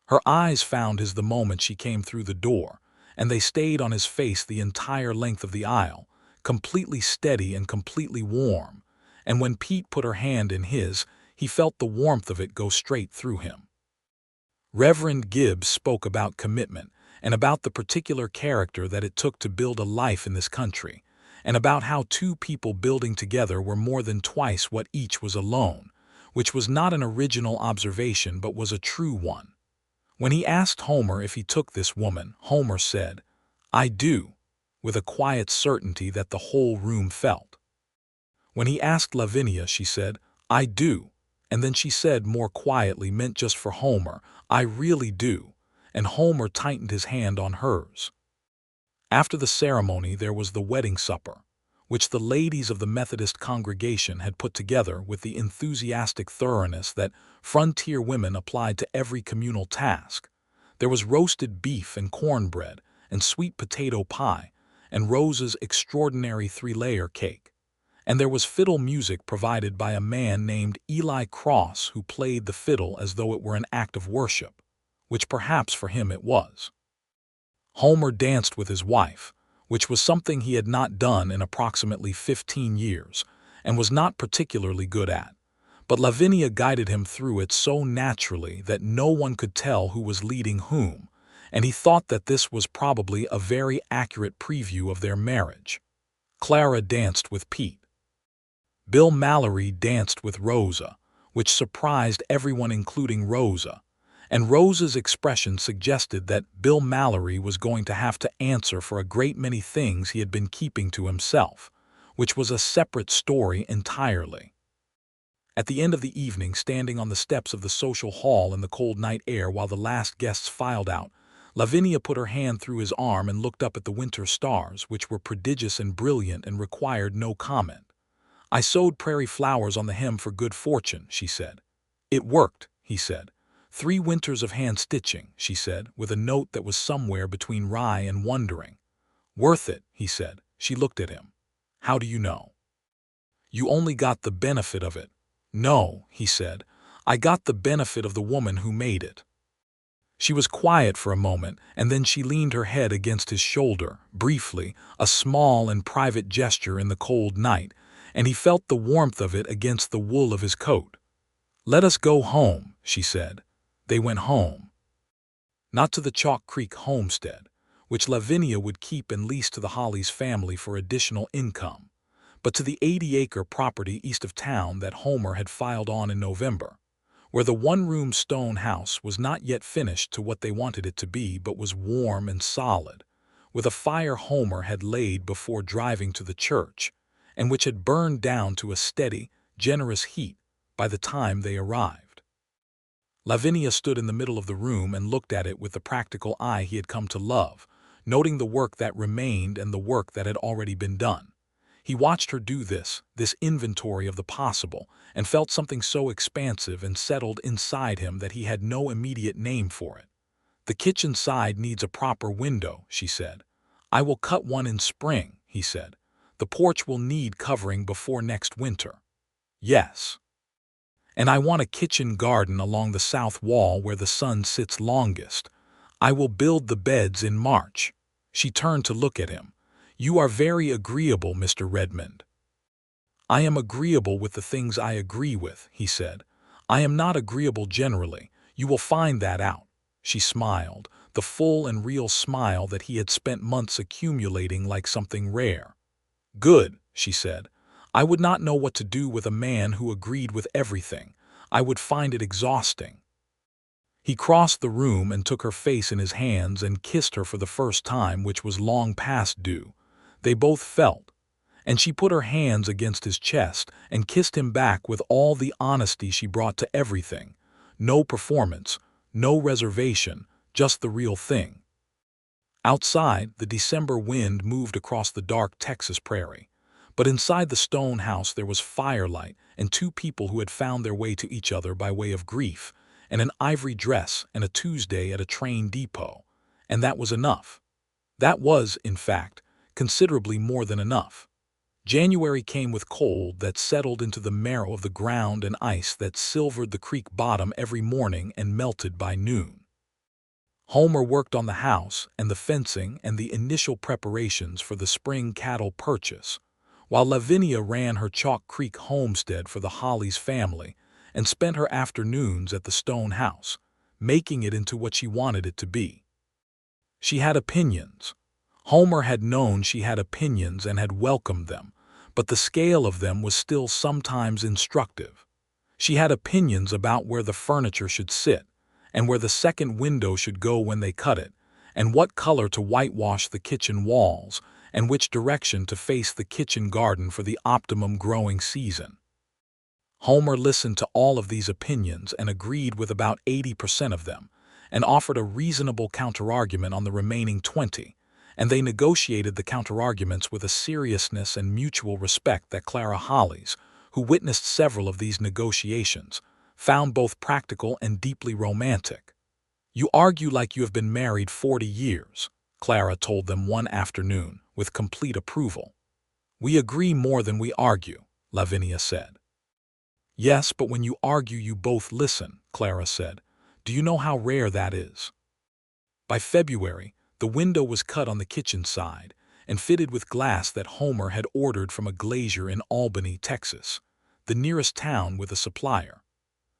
Her eyes found his the moment she came through the door, and they stayed on his face the entire length of the aisle, completely steady and completely warm, and when Pete put her hand in his, he felt the warmth of it go straight through him. Reverend Gibbs spoke about commitment and about the particular character that it took to build a life in this country, and about how 2 people building together were more than twice what each was alone, which was not an original observation but was a true one. When he asked Homer if he took this woman, Homer said, "I do," with a quiet certainty that the whole room felt. When he asked Lavinia, she said, "I do," and then she said more quietly, meant just for Homer, "I really do," and Homer tightened his hand on hers. After the ceremony there was the wedding supper, which the ladies of the Methodist congregation had put together with the enthusiastic thoroughness that frontier women applied to every communal task. There was roasted beef and cornbread and sweet potato pie and Rosa's extraordinary 3-layer cake. And there was fiddle music provided by a man named Eli Cross who played the fiddle as though it were an act of worship, which perhaps for him it was. Homer danced with his wife, which was something he had not done in approximately 15 years, and was not particularly good at, but Lavinia guided him through it so naturally that no one could tell who was leading whom, and he thought that this was probably a very accurate preview of their marriage. Clara danced with Pete. Bill Mallory danced with Rosa, which surprised everyone including Rosa, and Rosa's expression suggested that Bill Mallory was going to have to answer for a great many things he had been keeping to himself, which was a separate story entirely. At the end of the evening, standing on the steps of the social hall in the cold night air while the last guests filed out, Lavinia put her hand through his arm and looked up at the winter stars, which were prodigious and brilliant and required no comment. "I sowed prairie flowers on the hem for good fortune," she said. "It worked," he said. "3 winters of hand-stitching," she said, with a note that was somewhere between wry and wondering. "Worth it," he said. She looked at him. "How do you know?" "You only got the benefit of it." "No," he said. "I got the benefit of the woman who made it." She was quiet for a moment, and then she leaned her head against his shoulder, briefly, a small and private gesture in the cold night, and he felt the warmth of it against the wool of his coat. "Let us go home," she said. They went home. Not to the Chalk Creek homestead, which Lavinia would keep and lease to the Hollis family for additional income, but to the 80-acre property east of town that Homer had filed on in November, where the 1-room stone house was not yet finished to what they wanted it to be but was warm and solid, with a fire Homer had laid before driving to the church, and which had burned down to a steady, generous heat by the time they arrived. Lavinia stood in the middle of the room and looked at it with the practical eye he had come to love, noting the work that remained and the work that had already been done. He watched her do this inventory of the possible, and felt something so expansive and settled inside him that he had no immediate name for it. "The kitchen side needs a proper window," she said. "I will cut one in spring," he said. "The porch will need covering before next winter." "Yes." "And I want a kitchen garden along the south wall where the sun sits longest. I will build the beds in March." She turned to look at him. "You are very agreeable, Mr. Redmond." "I am agreeable with the things I agree with," he said. I am not agreeable generally. You will find that out." She smiled, the full and real smile that he had spent months accumulating like something rare. "Good," she said. "I would not know what to do with a man who agreed with everything. I would find it exhausting." He crossed the room and took her face in his hands and kissed her for the first time, which was long past due. They both felt, and she put her hands against his chest and kissed him back with all the honesty she brought to everything. No performance, no reservation, just the real thing. Outside, the December wind moved across the dark Texas prairie. But inside the stone house there was firelight and two people who had found their way to each other by way of grief, and an ivory dress and a Tuesday at a train depot. And that was enough. That was, in fact, considerably more than enough. January came with cold that settled into the marrow of the ground and ice that silvered the creek bottom every morning and melted by noon. Homer worked on the house and the fencing and the initial preparations for the spring cattle purchase, while Lavinia ran her Chalk Creek homestead for the Hollies family and spent her afternoons at the stone house, making it into what she wanted it to be. She had opinions. Homer had known she had opinions and had welcomed them, but the scale of them was still sometimes instructive. She had opinions about where the furniture should sit, and where the second window should go when they cut it, and what color to whitewash the kitchen walls, and which direction to face the kitchen garden for the optimum growing season. Homer listened to all of these opinions and agreed with about 80% of them, and offered a reasonable counterargument on the remaining 20, and they negotiated the counterarguments with a seriousness and mutual respect that Clara Hollies, who witnessed several of these negotiations, found both practical and deeply romantic. "You argue like you have been married 40 years, Clara told them one afternoon, with complete approval. "We agree more than we argue," Lavinia said. "Yes, but when you argue you both listen," Clara said. "Do you know how rare that is?" By February, the window was cut on the kitchen side and fitted with glass that Homer had ordered from a glazier in Albany, Texas, the nearest town with a supplier.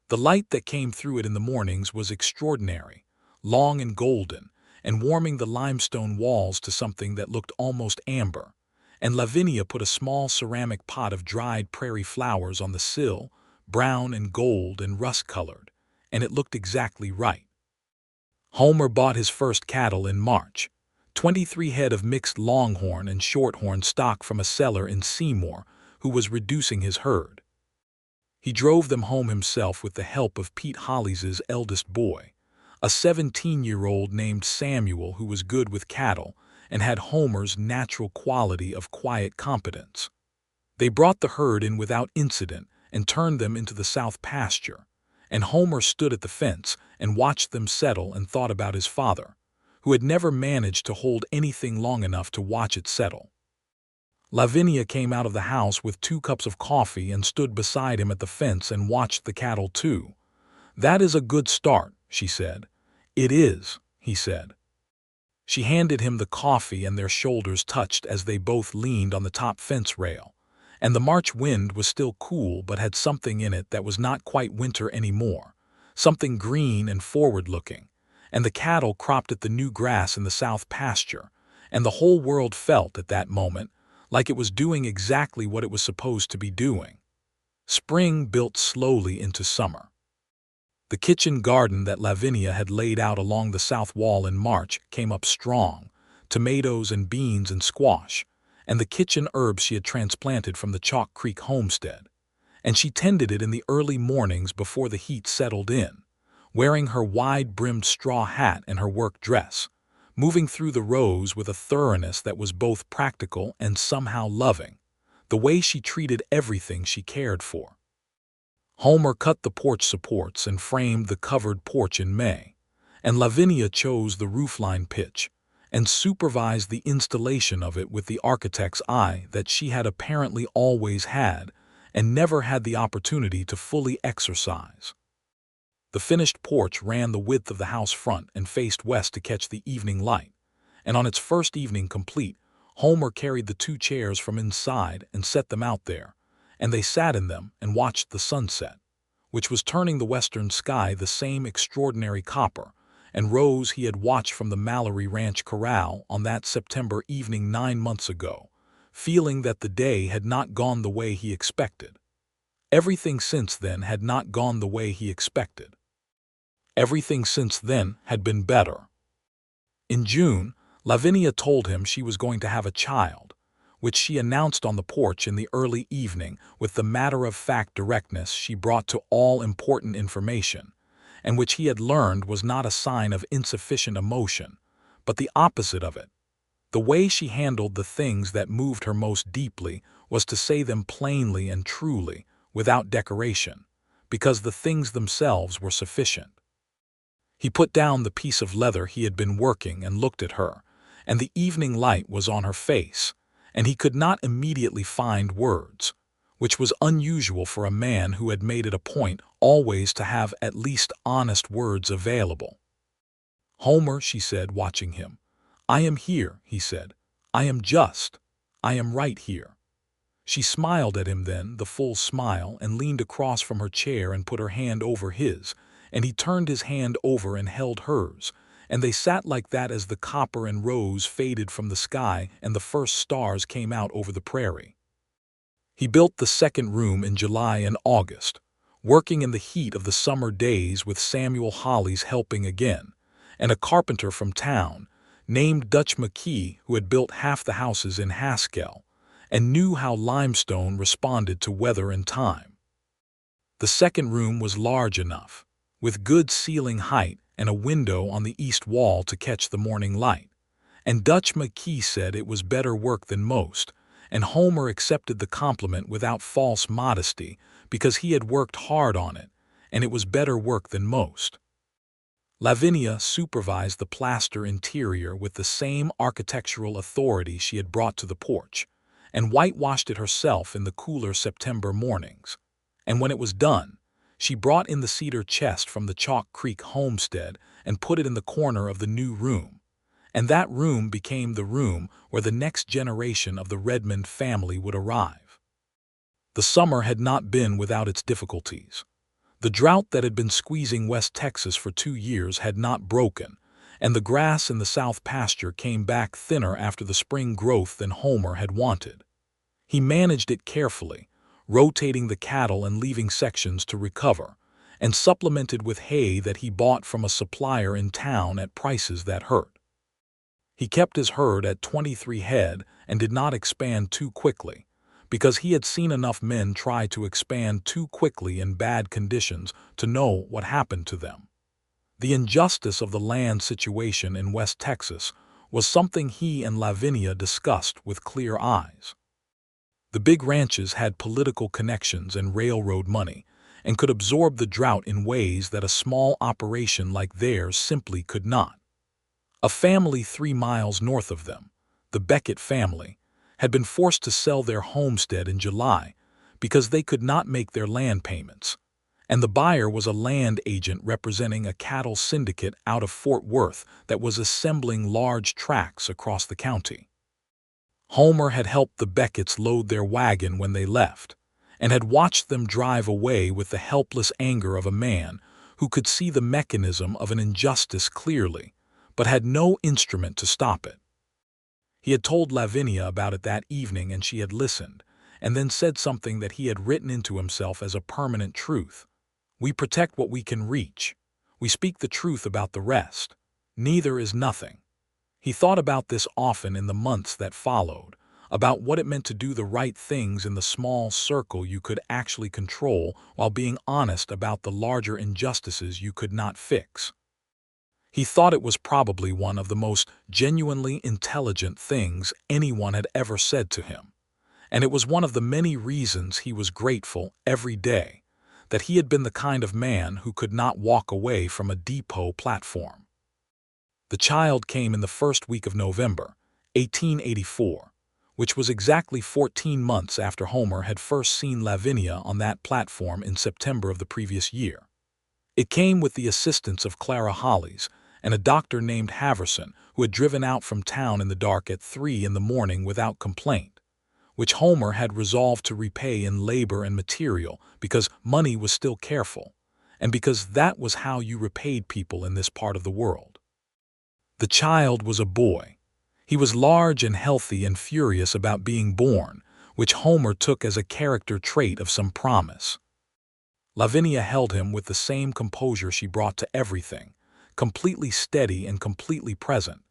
The light that came through it in the mornings was extraordinary, long and golden, and warming the limestone walls to something that looked almost amber, and Lavinia put a small ceramic pot of dried prairie flowers on the sill, brown and gold and rust-colored, and it looked exactly right. Homer bought his first cattle in March, 23 head of mixed longhorn and shorthorn stock from a seller in Seymour who was reducing his herd. He drove them home himself with the help of Pete Hollies' eldest boy, a 17-year-old named Samuel who was good with cattle and had Homer's natural quality of quiet competence. They brought the herd in without incident and turned them into the south pasture, and Homer stood at the fence and watched them settle and thought about his father, who had never managed to hold anything long enough to watch it settle. Lavinia came out of the house with 2 cups of coffee and stood beside him at the fence and watched the cattle too. "That is a good start," she said. "It is," he said. She handed him the coffee and their shoulders touched as they both leaned on the top fence rail, and the March wind was still cool but had something in it that was not quite winter anymore, something green and forward-looking, and the cattle cropped at the new grass in the south pasture, and the whole world felt at that moment like it was doing exactly what it was supposed to be doing. Spring built slowly into summer. The kitchen garden that Lavinia had laid out along the south wall in March came up strong, tomatoes and beans and squash, and the kitchen herbs she had transplanted from the Chalk Creek homestead, and she tended it in the early mornings before the heat settled in, wearing her wide-brimmed straw hat and her work dress, moving through the rows with a thoroughness that was both practical and somehow loving, the way she treated everything she cared for. Homer cut the porch supports and framed the covered porch in May, and Lavinia chose the roofline pitch and supervised the installation of it with the architect's eye that she had apparently always had and never had the opportunity to fully exercise. The finished porch ran the width of the house front and faced west to catch the evening light, and on its first evening complete, Homer carried the 2 chairs from inside and set them out there, and they sat in them and watched the sunset, which was turning the western sky the same extraordinary copper, and rose he had watched from the Mallory Ranch corral on that September evening 9 months ago, feeling that the day had not gone the way he expected. Everything since then had not gone the way he expected. Everything since then had been better. In June, Lavinia told him she was going to have a child, which she announced on the porch in the early evening with the matter-of-fact directness she brought to all important information, and which he had learned was not a sign of insufficient emotion, but the opposite of it. The way she handled the things that moved her most deeply was to say them plainly and truly, without decoration, because the things themselves were sufficient. He put down the piece of leather he had been working and looked at her, and the evening light was on her face, and he could not immediately find words, which was unusual for a man who had made it a point always to have at least honest words available. "Homer," she said, watching him. "I am here," he said. "I am right here." She smiled at him then, the full smile, and leaned across from her chair and put her hand over his, and he turned his hand over and held hers, and they sat like that as the copper and rose faded from the sky and the first stars came out over the prairie. He built the second room in July and August, working in the heat of the summer days with Samuel Holly's helping again, and a carpenter from town, named Dutch McKee, who had built half the houses in Haskell, and knew how limestone responded to weather and time. The second room was large enough, with good ceiling height and a window on the east wall to catch the morning light, and Dutch McKee said it was better work than most, and Homer accepted the compliment without false modesty because he had worked hard on it, and it was better work than most. Lavinia supervised the plaster interior with the same architectural authority she had brought to the porch, and whitewashed it herself in the cooler September mornings. And when it was done, she brought in the cedar chest from the Chalk Creek homestead and put it in the corner of the new room, and that room became the room where the next generation of the Redmond family would arrive. The summer had not been without its difficulties. The drought that had been squeezing West Texas for 2 years had not broken, and the grass in the south pasture came back thinner after the spring growth than Homer had wanted. He managed it carefully, rotating the cattle and leaving sections to recover, and supplemented with hay that he bought from a supplier in town at prices that hurt. He kept his herd at 23 head and did not expand too quickly, because he had seen enough men try to expand too quickly in bad conditions to know what happened to them. The injustice of the land situation in West Texas was something he and Lavinia discussed with clear eyes. The big ranches had political connections and railroad money, and could absorb the drought in ways that a small operation like theirs simply could not. A family 3 miles north of them, the Beckett family, had been forced to sell their homestead in July because they could not make their land payments, and the buyer was a land agent representing a cattle syndicate out of Fort Worth that was assembling large tracts across the county. Homer had helped the Becketts load their wagon when they left, and had watched them drive away with the helpless anger of a man who could see the mechanism of an injustice clearly, but had no instrument to stop it. He had told Lavinia about it that evening, and she had listened, and then said something that he had written into himself as a permanent truth. "We protect what we can reach. We speak the truth about the rest. Neither is nothing." He thought about this often in the months that followed, about what it meant to do the right things in the small circle you could actually control while being honest about the larger injustices you could not fix. He thought it was probably one of the most genuinely intelligent things anyone had ever said to him, and it was one of the many reasons he was grateful every day that he had been the kind of man who could not walk away from a depot platform. The child came in the first week of November, 1884, which was exactly 14 months after Homer had first seen Lavinia on that platform in September of the previous year. It came with the assistance of Clara Holly's and a doctor named Haverson, who had driven out from town in the dark at 3 in the morning without complaint, which Homer had resolved to repay in labor and material because money was still careful, and because that was how you repaid people in this part of the world. The child was a boy. He was large and healthy and furious about being born, which Homer took as a character trait of some promise. Lavinia held him with the same composure she brought to everything, completely steady and completely present,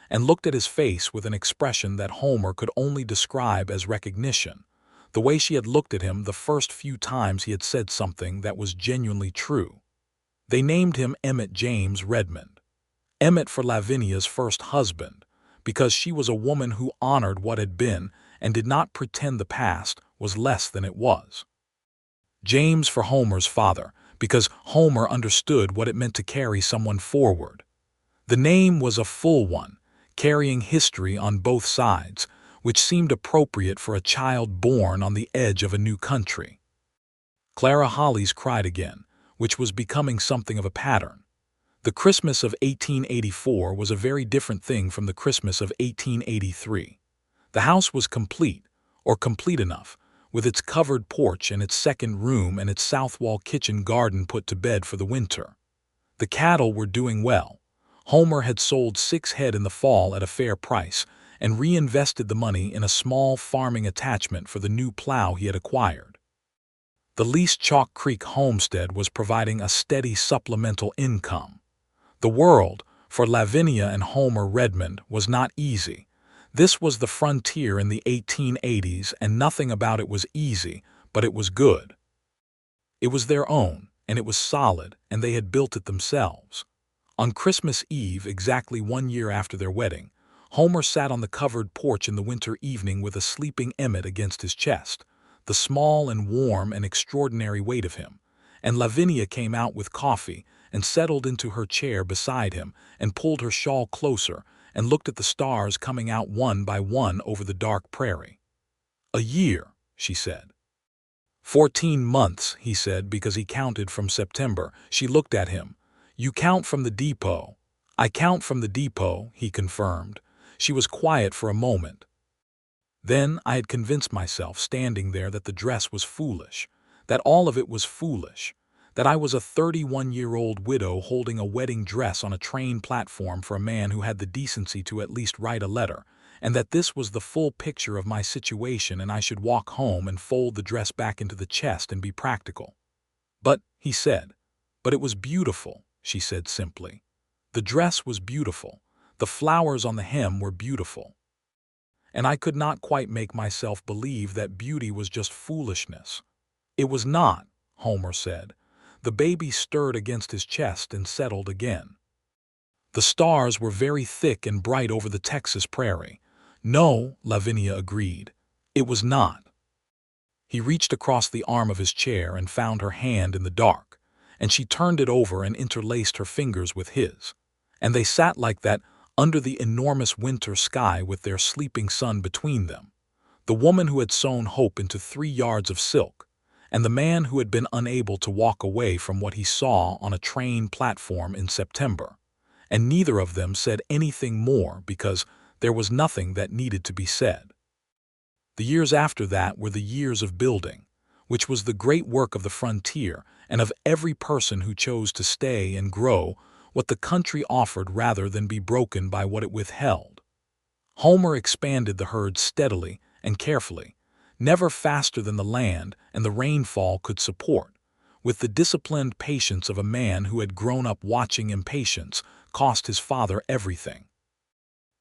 and looked at his face with an expression that Homer could only describe as recognition, the way she had looked at him the first few times he had said something that was genuinely true. They named him Emmett James Redmond. Emmett for Lavinia's first husband, because she was a woman who honored what had been and did not pretend the past was less than it was. James for Homer's father, because Homer understood what it meant to carry someone forward. The name was a full one, carrying history on both sides, which seemed appropriate for a child born on the edge of a new country. Clara Hollies cried again, which was becoming something of a pattern. The Christmas of 1884 was a very different thing from the Christmas of 1883. The house was complete, or complete enough, with its covered porch and its second room and its south wall kitchen garden put to bed for the winter. The cattle were doing well. Homer had sold 6 head in the fall at a fair price and reinvested the money in a small farming attachment for the new plow he had acquired. The leased Chalk Creek homestead was providing a steady supplemental income. The world, for Lavinia and Homer Redmond, was not easy. This was the frontier in the 1880s, and nothing about it was easy, but it was good. It was their own, and it was solid, and they had built it themselves. On Christmas Eve, exactly 1 year after their wedding, Homer sat on the covered porch in the winter evening with a sleeping Emmett against his chest, the small and warm and extraordinary weight of him, and Lavinia came out with coffee and settled into her chair beside him and pulled her shawl closer and looked at the stars coming out one by one over the dark prairie. "A year," she said. 14 months, he said, because he counted from September. She looked at him. "You count from the depot." "I count from the depot," he confirmed. She was quiet for a moment. Then I had convinced myself, standing there, that the dress was foolish, that all of it was foolish, that I was a 31-year-old widow holding a wedding dress on a train platform for a man who had the decency to at least write a letter, and that this was the full picture of my situation, and I should walk home and fold the dress back into the chest and be practical. "But," he said. "But it was beautiful," she said simply. "The dress was beautiful. The flowers on the hem were beautiful." And I could not quite make myself believe that beauty was just foolishness. "It was not," Homer said. The baby stirred against his chest and settled again. The stars were very thick and bright over the Texas prairie. "No," Lavinia agreed. "It was not." He reached across the arm of his chair and found her hand in the dark, and she turned it over and interlaced her fingers with his. And they sat like that under the enormous winter sky with their sleeping son between them, the woman who had sewn hope into 3 yards of silk, and the man who had been unable to walk away from what he saw on a train platform in September, and neither of them said anything more because there was nothing that needed to be said. The years after that were the years of building, which was the great work of the frontier and of every person who chose to stay and grow what the country offered rather than be broken by what it withheld. Homer expanded the herd steadily and carefully, never faster than the land and the rainfall could support, with the disciplined patience of a man who had grown up watching impatience cost his father everything.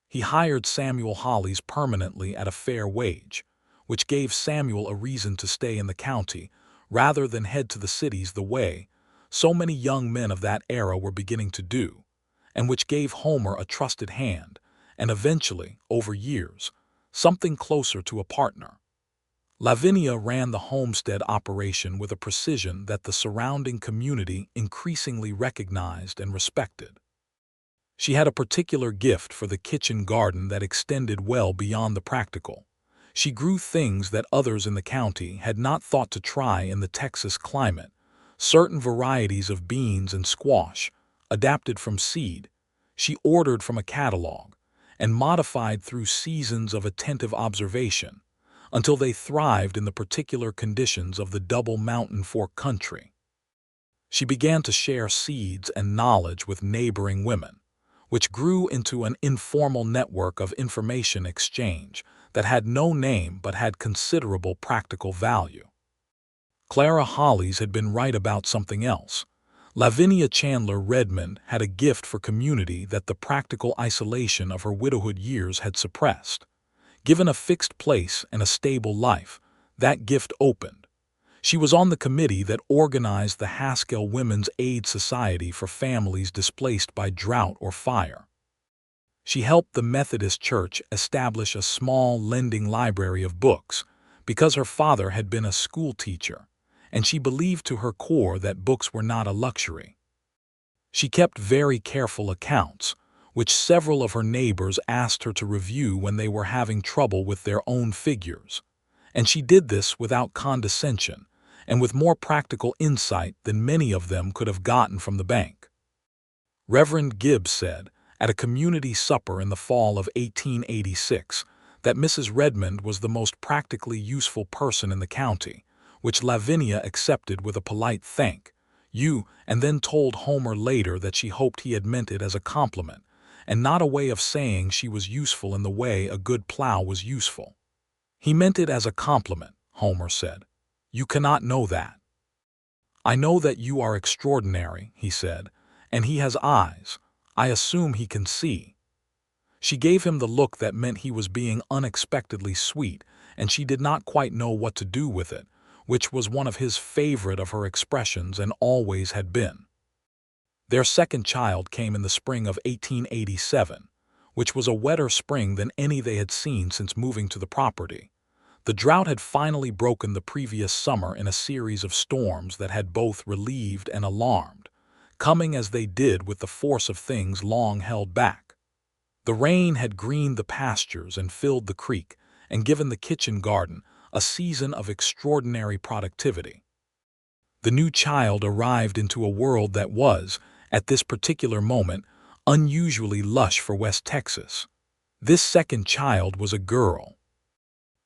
He hired Samuel Hollies permanently at a fair wage, which gave Samuel a reason to stay in the county rather than head to the cities the way so many young men of that era were beginning to do, and which gave Homer a trusted hand, and eventually, over years, something closer to a partner. Lavinia ran the homestead operation with a precision that the surrounding community increasingly recognized and respected. She had a particular gift for the kitchen garden that extended well beyond the practical. She grew things that others in the county had not thought to try in the Texas climate, certain varieties of beans and squash, adapted from seed, she ordered from a catalog, and modified through seasons of attentive observation, until they thrived in the particular conditions of the Double Mountain Fork country. She began to share seeds and knowledge with neighboring women, which grew into an informal network of information exchange that had no name but had considerable practical value. Clara Hollies had been right about something else. Lavinia Chandler Redmond had a gift for community that the practical isolation of her widowhood years had suppressed. Given a fixed place and a stable life, that gift opened. She was on the committee that organized the Haskell Women's Aid Society for families displaced by drought or fire. She helped the Methodist Church establish a small lending library of books because her father had been a school teacher, and she believed to her core that books were not a luxury. She kept very careful accounts, which several of her neighbors asked her to review when they were having trouble with their own figures, and she did this without condescension and with more practical insight than many of them could have gotten from the bank. Reverend Gibbs said, at a community supper in the fall of 1886, that Mrs. Redmond was the most practically useful person in the county, which Lavinia accepted with a polite thank you, and then told Homer later that she hoped he had meant it as a compliment, and not a way of saying she was useful in the way a good plow was useful. He meant it as a compliment, Homer said. You cannot know that. I know that you are extraordinary, he said, and he has eyes. I assume he can see. She gave him the look that meant he was being unexpectedly sweet, and she did not quite know what to do with it, which was one of his favorite of her expressions and always had been. Their second child came in the spring of 1887, which was a wetter spring than any they had seen since moving to the property. The drought had finally broken the previous summer in a series of storms that had both relieved and alarmed, coming as they did with the force of things long held back. The rain had greened the pastures and filled the creek and given the kitchen garden a season of extraordinary productivity. The new child arrived into a world that was, at this particular moment, unusually lush for West Texas. This second child was a girl.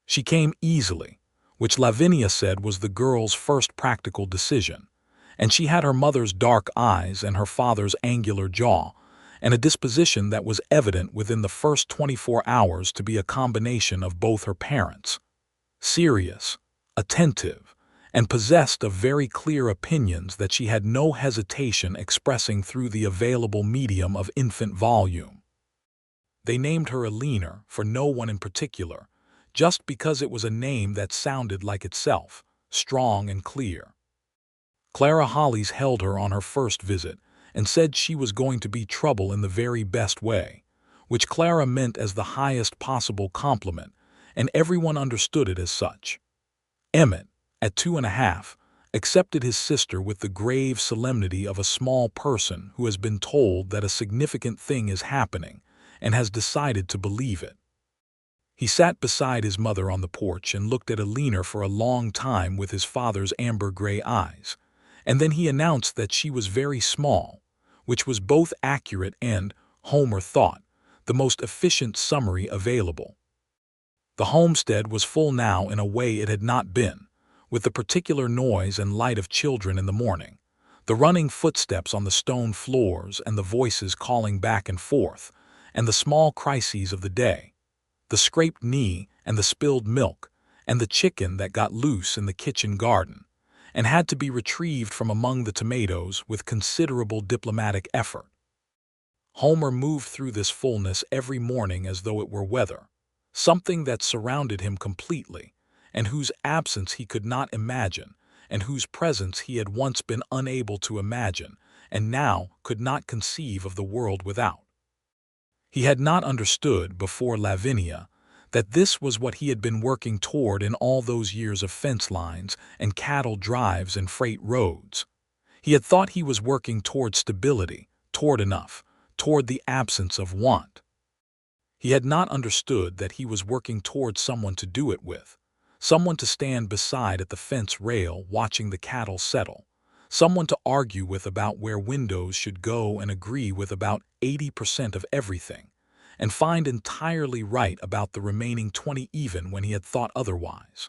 She came easily, which Lavinia said was the girl's first practical decision, and she had her mother's dark eyes and her father's angular jaw, and a disposition that was evident within the first 24 hours to be a combination of both her parents. Serious, attentive, and possessed of very clear opinions that she had no hesitation expressing through the available medium of infant volume. They named her Eleanor for no one in particular, just because it was a name that sounded like itself, strong and clear. Clara Hollies held her on her first visit and said she was going to be trouble in the very best way, which Clara meant as the highest possible compliment, and everyone understood it as such. Emmett, at 2.5, accepted his sister with the grave solemnity of a small person who has been told that a significant thing is happening and has decided to believe it. He sat beside his mother on the porch and looked at Eleanor for a long time with his father's amber-gray eyes, and then he announced that she was very small, which was both accurate and, Homer thought, the most efficient summary available. The homestead was full now in a way it had not been, with the particular noise and light of children in the morning, the running footsteps on the stone floors and the voices calling back and forth, and the small crises of the day, the scraped knee and the spilled milk, and the chicken that got loose in the kitchen garden, and had to be retrieved from among the tomatoes with considerable diplomatic effort. Homer moved through this fullness every morning as though it were weather, something that surrounded him completely, and whose absence he could not imagine, and whose presence he had once been unable to imagine, and now could not conceive of the world without. He had not understood, before Lavinia, that this was what he had been working toward in all those years of fence lines and cattle drives and freight roads. He had thought he was working toward stability, toward enough, toward the absence of want. He had not understood that he was working toward someone to do it with, someone to stand beside at the fence rail watching the cattle settle, someone to argue with about where windows should go and agree with about 80% of everything, and find entirely right about the remaining 20 even when he had thought otherwise.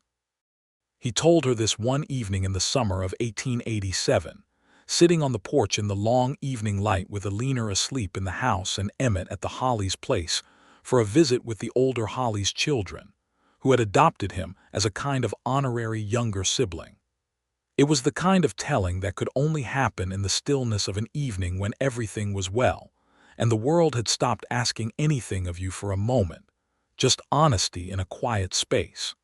He told her this one evening in the summer of 1887, sitting on the porch in the long evening light with Alina asleep in the house and Emmett at the Hollies' place for a visit with the older Hollies' children, who had adopted him as a kind of honorary younger sibling. It was the kind of telling that could only happen in the stillness of an evening when everything was well, and the world had stopped asking anything of you for a moment, just honesty in a quiet space.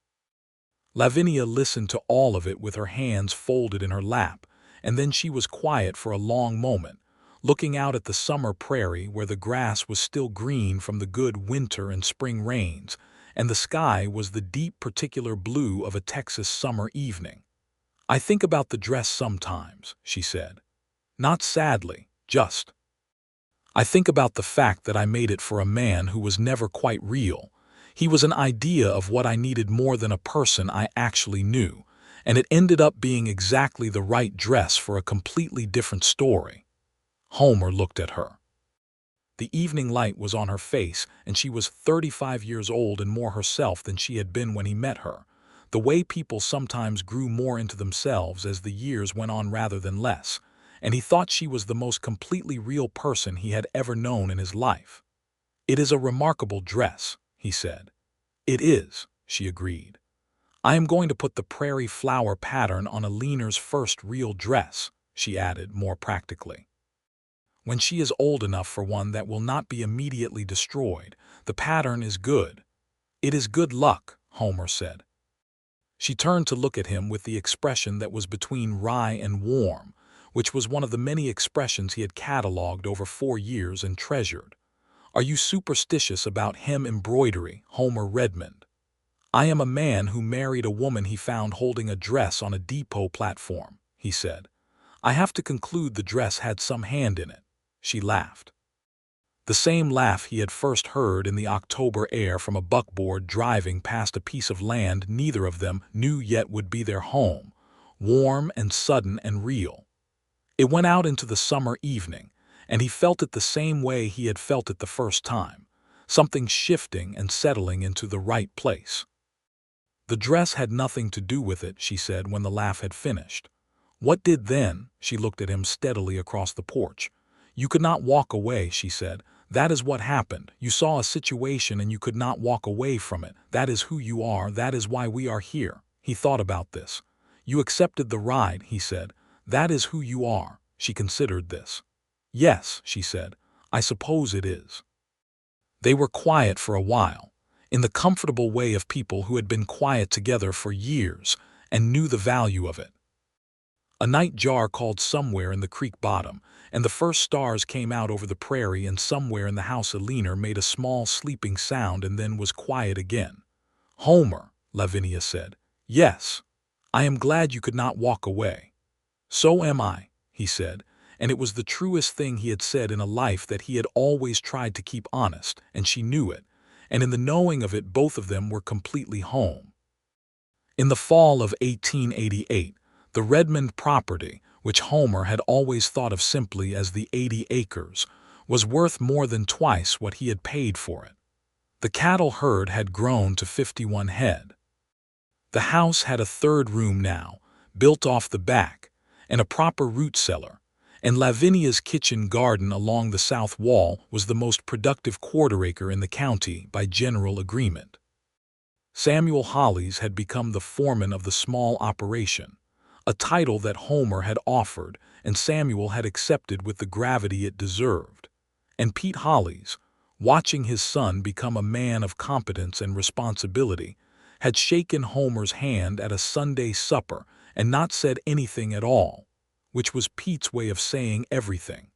Lavinia listened to all of it with her hands folded in her lap, and then she was quiet for a long moment, looking out at the summer prairie where the grass was still green from the good winter and spring rains, and the sky was the deep particular blue of a Texas summer evening. "I think about the dress sometimes," she said. "Not sadly, just. I think about the fact that I made it for a man who was never quite real. He was an idea of what I needed more than a person I actually knew, and it ended up being exactly the right dress for a completely different story." Homer looked at her. The evening light was on her face, and she was 35 years old and more herself than she had been when he met her, the way people sometimes grew more into themselves as the years went on rather than less, and he thought she was the most completely real person he had ever known in his life. "It is a remarkable dress," he said. "It is," she agreed. "I am going to put the prairie flower pattern on Alina's first real dress," she added more practically. "When she is old enough for one that will not be immediately destroyed. The pattern is good." "It is good luck," Homer said. She turned to look at him with the expression that was between wry and warm, which was one of the many expressions he had catalogued over 4 years and treasured. "Are you superstitious about hem embroidery, Homer Redmond?" "I am a man who married a woman he found holding a dress on a depot platform," he said. "I have to conclude the dress had some hand in it." She laughed. The same laugh he had first heard in the October air from a buckboard driving past a piece of land neither of them knew yet would be their home, warm and sudden and real. It went out into the summer evening, and he felt it the same way he had felt it the first time, something shifting and settling into the right place. "The dress had nothing to do with it," she said when the laugh had finished. "What did then?" She looked at him steadily across the porch. "You could not walk away," she said. "That is what happened. You saw a situation and you could not walk away from it. That is who you are. That is why we are here." He thought about this. "You accepted the ride," he said. "That is who you are." She considered this. "Yes," she said, "I suppose it is." They were quiet for a while, in the comfortable way of people who had been quiet together for years and knew the value of it. A night jar called somewhere in the creek bottom, and the first stars came out over the prairie, and somewhere in the house Alina made a small sleeping sound and then was quiet again. "Homer," Lavinia said. "Yes. I am glad you could not walk away." "So am I," he said, and it was the truest thing he had said in a life that he had always tried to keep honest, and she knew it, and in the knowing of it both of them were completely home. In the fall of 1888, the Redmond property, which Homer had always thought of simply as the 80 acres, was worth more than twice what he had paid for it. The cattle herd had grown to 51 head. The house had a third room now, built off the back, and a proper root cellar, and Lavinia's kitchen garden along the south wall was the most productive quarter-acre in the county by general agreement. Samuel Hollies had become the foreman of the small operation, a title that Homer had offered and Samuel had accepted with the gravity it deserved. And Pete Hollies, watching his son become a man of competence and responsibility, had shaken Homer's hand at a Sunday supper and not said anything at all, which was Pete's way of saying everything.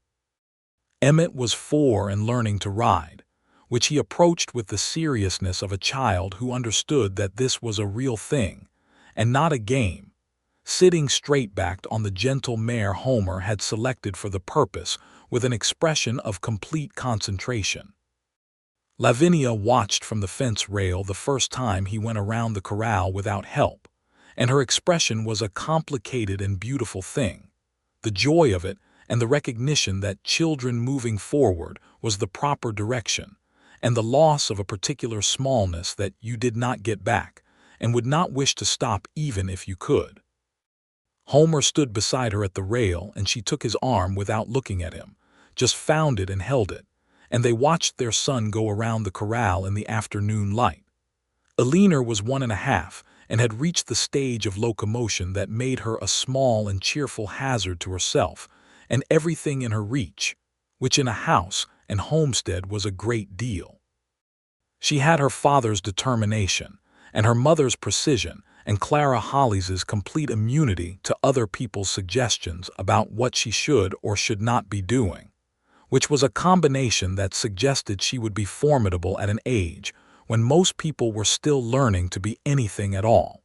Emmett was 4 and learning to ride, which he approached with the seriousness of a child who understood that this was a real thing, and not a game, sitting straight-backed on the gentle mare Homer had selected for the purpose with an expression of complete concentration. Lavinia watched from the fence rail the first time he went around the corral without help, and her expression was a complicated and beautiful thing. The joy of it and the recognition that children moving forward was the proper direction, and the loss of a particular smallness that you did not get back, and would not wish to stop even if you could. Homer stood beside her at the rail, and she took his arm without looking at him, just found it and held it, and they watched their son go around the corral in the afternoon light. Eleanor was 1.5 and had reached the stage of locomotion that made her a small and cheerful hazard to herself and everything in her reach, which in a house and homestead was a great deal. She had her father's determination and her mother's precision and Clara Hollis's complete immunity to other people's suggestions about what she should or should not be doing, which was a combination that suggested she would be formidable at an age when most people were still learning to be anything at all.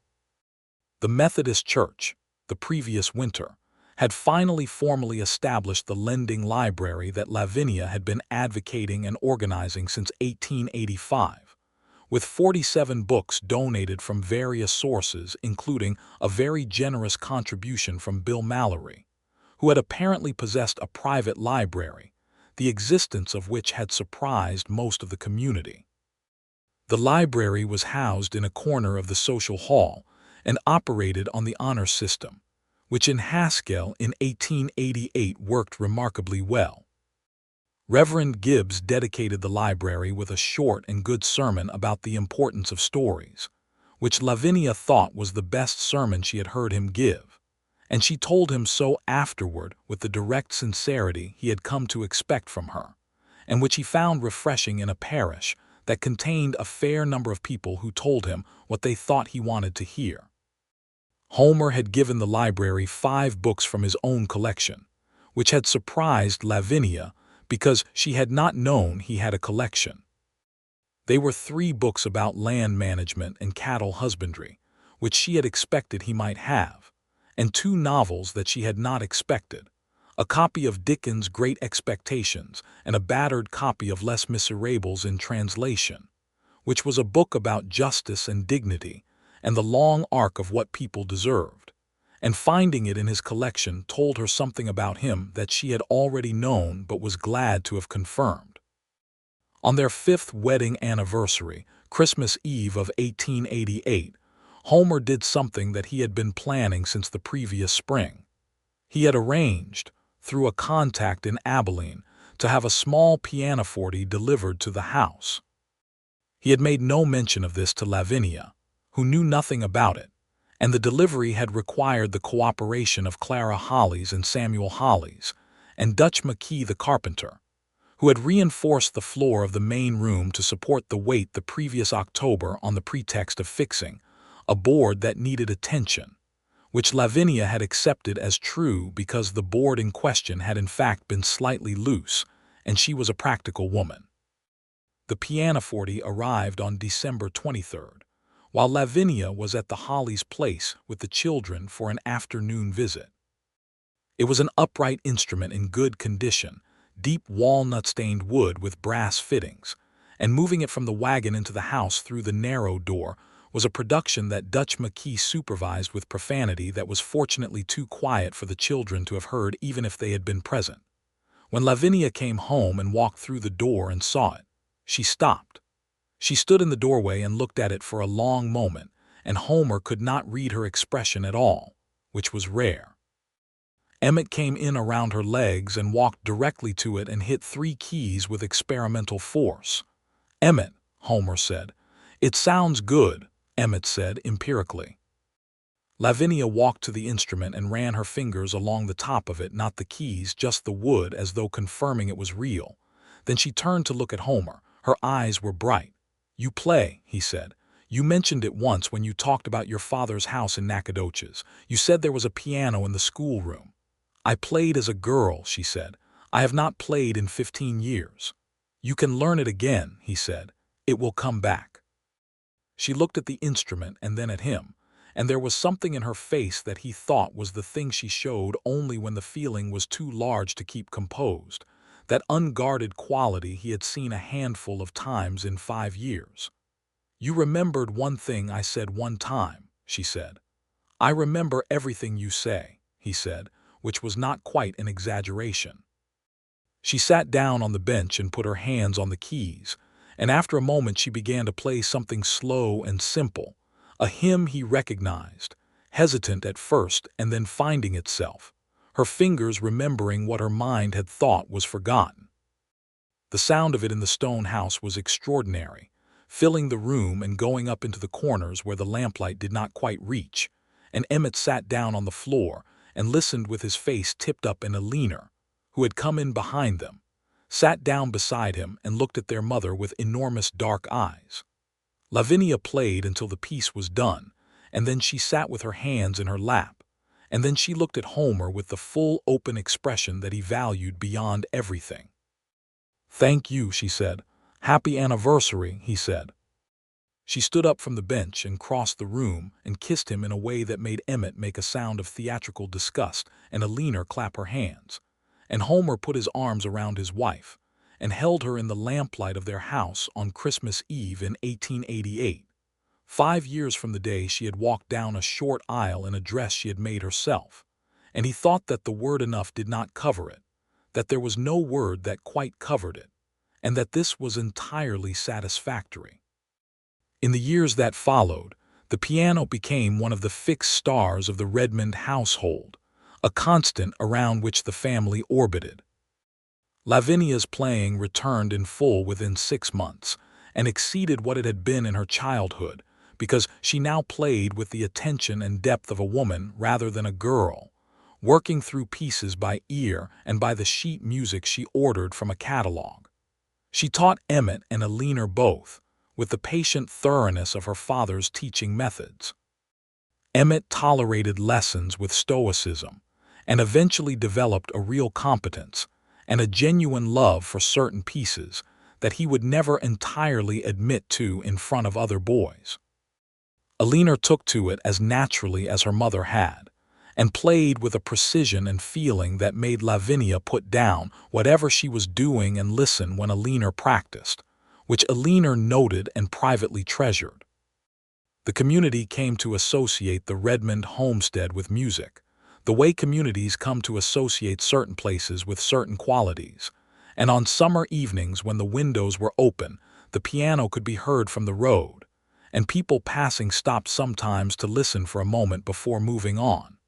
The Methodist Church, the previous winter, had finally formally established the lending library that Lavinia had been advocating and organizing since 1885, with 47 books donated from various sources, including a very generous contribution from Bill Mallory, who had apparently possessed a private library, the existence of which had surprised most of the community. The library was housed in a corner of the social hall and operated on the honor system, which in Haskell in 1888 worked remarkably well. Reverend Gibbs dedicated the library with a short and good sermon about the importance of stories, which Lavinia thought was the best sermon she had heard him give, and she told him so afterward with the direct sincerity he had come to expect from her, and which he found refreshing in a parish that contained a fair number of people who told him what they thought he wanted to hear. Homer had given the library 5 books from his own collection, which had surprised Lavinia because she had not known he had a collection. They were 3 books about land management and cattle husbandry, which she had expected he might have, and 2 novels that she had not expected, a copy of Dickens' Great Expectations and a battered copy of Les Miserables in translation, which was a book about justice and dignity and the long arc of what people deserved, and finding it in his collection told her something about him that she had already known but was glad to have confirmed. On their 5th wedding anniversary, Christmas Eve of 1888, Homer did something that he had been planning since the previous spring. He had arranged, through a contact in Abilene, to have a small pianoforte delivered to the house. He had made no mention of this to Lavinia, who knew nothing about it, and the delivery had required the cooperation of Clara Hollis and Samuel Hollis, and Dutch McKee the carpenter, who had reinforced the floor of the main room to support the weight the previous October on the pretext of fixing a board that needed attention, which Lavinia had accepted as true because the board in question had in fact been slightly loose, and she was a practical woman. The pianoforte arrived on December 23rd, while Lavinia was at the Hollis' place with the children for an afternoon visit. It was an upright instrument in good condition, deep walnut-stained wood with brass fittings, and moving it from the wagon into the house through the narrow door was a production that Dutch McKee supervised with profanity that was fortunately too quiet for the children to have heard even if they had been present. When Lavinia came home and walked through the door and saw it, she stopped. She stood in the doorway and looked at it for a long moment, and Homer could not read her expression at all, which was rare. Emmett came in around her legs and walked directly to it and hit 3 keys with experimental force. "Emmett," Homer said. "It sounds good," Emmett said empirically. Lavinia walked to the instrument and ran her fingers along the top of it, not the keys, just the wood, as though confirming it was real. Then she turned to look at Homer. Her eyes were bright. "You play," he said. "You mentioned it once when you talked about your father's house in Nacogdoches. You said there was a piano in the schoolroom." "I played as a girl," she said. "I have not played in 15 years. "You can learn it again," he said. "It will come back." She looked at the instrument and then at him, and there was something in her face that he thought was the thing she showed only when the feeling was too large to keep composed, that unguarded quality he had seen a handful of times in 5 years. "You remembered one thing I said one time," she said. "I remember everything you say," he said, which was not quite an exaggeration. She sat down on the bench and put her hands on the keys, and after a moment she began to play something slow and simple, a hymn he recognized, hesitant at first and then finding itself, her fingers remembering what her mind had thought was forgotten. The sound of it in the stone house was extraordinary, filling the room and going up into the corners where the lamplight did not quite reach, and Emmett sat down on the floor and listened with his face tipped up, and Alina, who had come in behind them, sat down beside him and looked at their mother with enormous dark eyes. Lavinia played until the piece was done, and then she sat with her hands in her lap, and then she looked at Homer with the full, open expression that he valued beyond everything. "Thank you," she said. "Happy anniversary," he said. She stood up from the bench and crossed the room and kissed him in a way that made Emmett make a sound of theatrical disgust and Alina clap her hands, and Homer put his arms around his wife and held her in the lamplight of their house on Christmas Eve in 1888, 5 years from the day she had walked down a short aisle in a dress she had made herself, and he thought that the word enough did not cover it, that there was no word that quite covered it, and that this was entirely satisfactory. In the years that followed, the piano became one of the fixed stars of the Redmond household, a constant around which the family orbited. Lavinia's playing returned in full within 6 months and exceeded what it had been in her childhood, because she now played with the attention and depth of a woman rather than a girl, working through pieces by ear and by the sheet music she ordered from a catalog. She taught Emmett and Alina both, with the patient thoroughness of her father's teaching methods. Emmett tolerated lessons with stoicism and eventually developed a real competence and a genuine love for certain pieces that he would never entirely admit to in front of other boys. Alina took to it as naturally as her mother had, and played with a precision and feeling that made Lavinia put down whatever she was doing and listen when Alina practiced, which Alina noted and privately treasured. The community came to associate the Redmond homestead with music, the way communities come to associate certain places with certain qualities, and on summer evenings when the windows were open, the piano could be heard from the road, and people passing stopped sometimes to listen for a moment before moving on.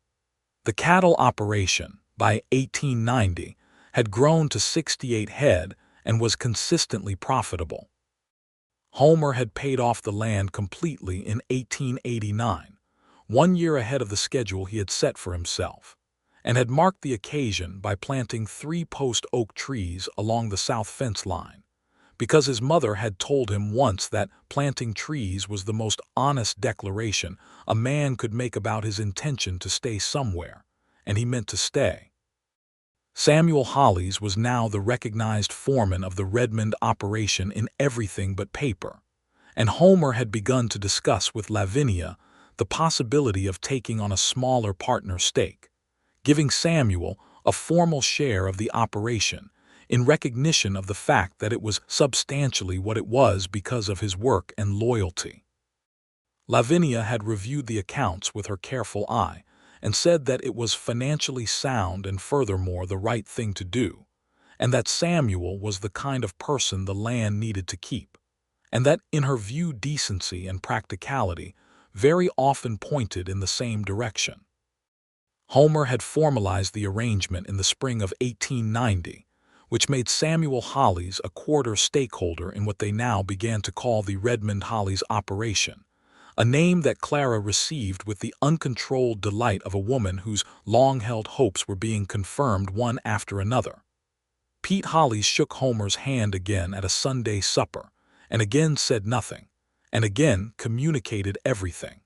The cattle operation, by 1890, had grown to 68 head and was consistently profitable. Homer had paid off the land completely in 1889, 1 year ahead of the schedule he had set for himself, and had marked the occasion by planting 3 post oak trees along the south fence line, because his mother had told him once that planting trees was the most honest declaration a man could make about his intention to stay somewhere, and he meant to stay. Samuel Hollies was now the recognized foreman of the Redmond operation in everything but paper, and Homer had begun to discuss with Lavinia the possibility of taking on a smaller partner stake, giving Samuel a formal share of the operation in recognition of the fact that it was substantially what it was because of his work and loyalty. Lavinia had reviewed the accounts with her careful eye, and said that it was financially sound and furthermore the right thing to do, and that Samuel was the kind of person the land needed to keep, and that in her view decency and practicality very often pointed in the same direction. Homer had formalized the arrangement in the spring of 1890, which made Samuel Hollies a quarter stakeholder in what they now began to call the Redmond Hollies operation, a name that Clara received with the uncontrolled delight of a woman whose long-held hopes were being confirmed one after another. Pete Hollies shook Homer's hand again at a Sunday supper, and again said nothing, and again communicated everything.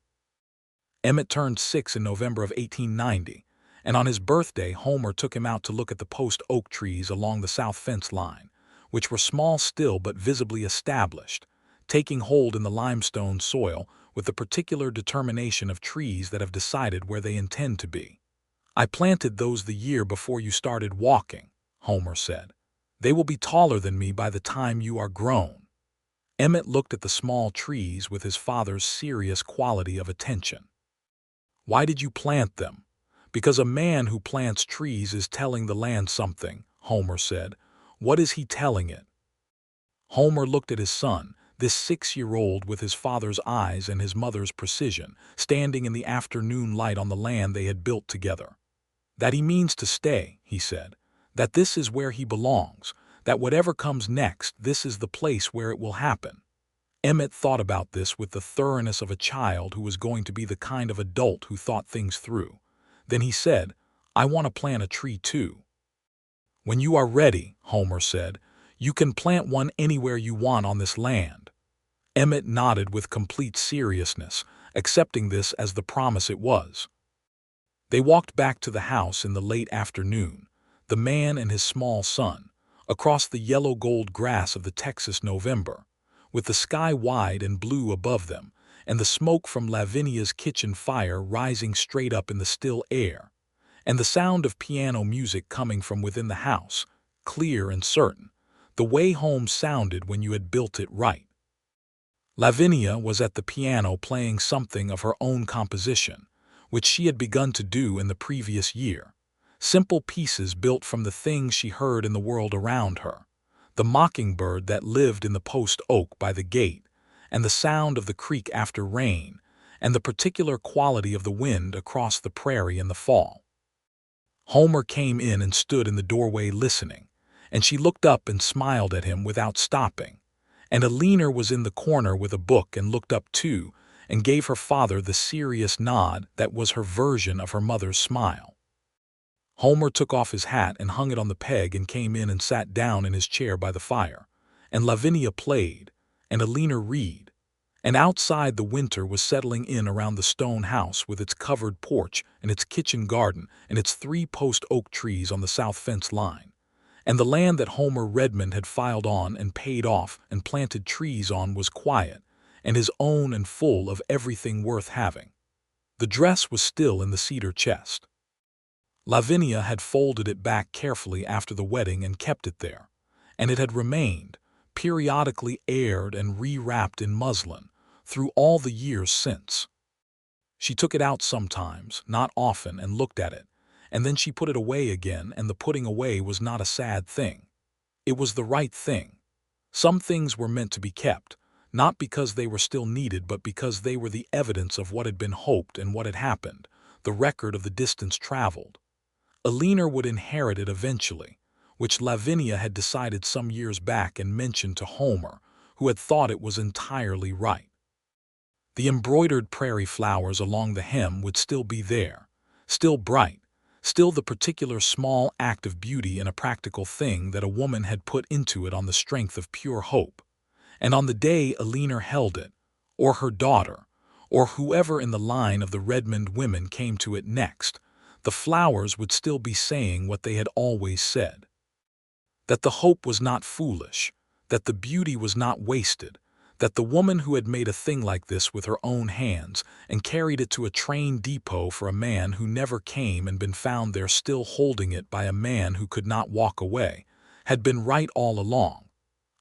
Emmett turned 6 in November of 1890, and on his birthday Homer took him out to look at the post oak trees along the south fence line, which were small still but visibly established, taking hold in the limestone soil with the particular determination of trees that have decided where they intend to be. "I planted those the year before you started walking," Homer said. "They will be taller than me by the time you are grown." Emmett looked at the small trees with his father's serious quality of attention. "Why did you plant them?" "Because a man who plants trees is telling the land something," Homer said. "What is he telling it?" Homer looked at his son, this 6-year-old with his father's eyes and his mother's precision, standing in the afternoon light on the land they had built together. "That he means to stay," he said. "That this is where he belongs. That whatever comes next, this is the place where it will happen." Emmett thought about this with the thoroughness of a child who was going to be the kind of adult who thought things through. Then he said, "I want to plant a tree too." "When you are ready," Homer said, "you can plant one anywhere you want on this land." Emmett nodded with complete seriousness, accepting this as the promise it was. They walked back to the house in the late afternoon, the man and his small son, across the yellow-gold grass of the Texas November, with the sky wide and blue above them, and the smoke from Lavinia's kitchen fire rising straight up in the still air, and the sound of piano music coming from within the house, clear and certain, the way home sounded when you had built it right. Lavinia was at the piano playing something of her own composition, which she had begun to do in the previous year. Simple pieces built from the things she heard in the world around her. The mockingbird that lived in the post oak by the gate, and the sound of the creek after rain, and the particular quality of the wind across the prairie in the fall. Homer came in and stood in the doorway listening, and she looked up and smiled at him without stopping. And Alina was in the corner with a book and looked up too, and gave her father the serious nod that was her version of her mother's smile. Homer took off his hat and hung it on the peg and came in and sat down in his chair by the fire, and Lavinia played, and Alina read, and outside the winter was settling in around the stone house with its covered porch and its kitchen garden and its 3 post oak trees on the south fence line, and the land that Homer Redmond had filed on and paid off and planted trees on was quiet, and his own and full of everything worth having. The dress was still in the cedar chest. Lavinia had folded it back carefully after the wedding and kept it there, and it had remained, periodically aired and re-wrapped in muslin, through all the years since. She took it out sometimes, not often, and looked at it, and then she put it away again, and the putting away was not a sad thing. It was the right thing. Some things were meant to be kept, not because they were still needed, but because they were the evidence of what had been hoped and what had happened, the record of the distance traveled. Alina would inherit it eventually, which Lavinia had decided some years back and mentioned to Homer, who had thought it was entirely right. The embroidered prairie flowers along the hem would still be there, still bright, still the particular small act of beauty and a practical thing that a woman had put into it on the strength of pure hope. And on the day Alina held it, or her daughter, or whoever in the line of the Redmond women came to it next, the flowers would still be saying what they had always said. That the hope was not foolish, that the beauty was not wasted, that the woman who had made a thing like this with her own hands and carried it to a train depot for a man who never came and been found there still holding it by a man who could not walk away, had been right all along,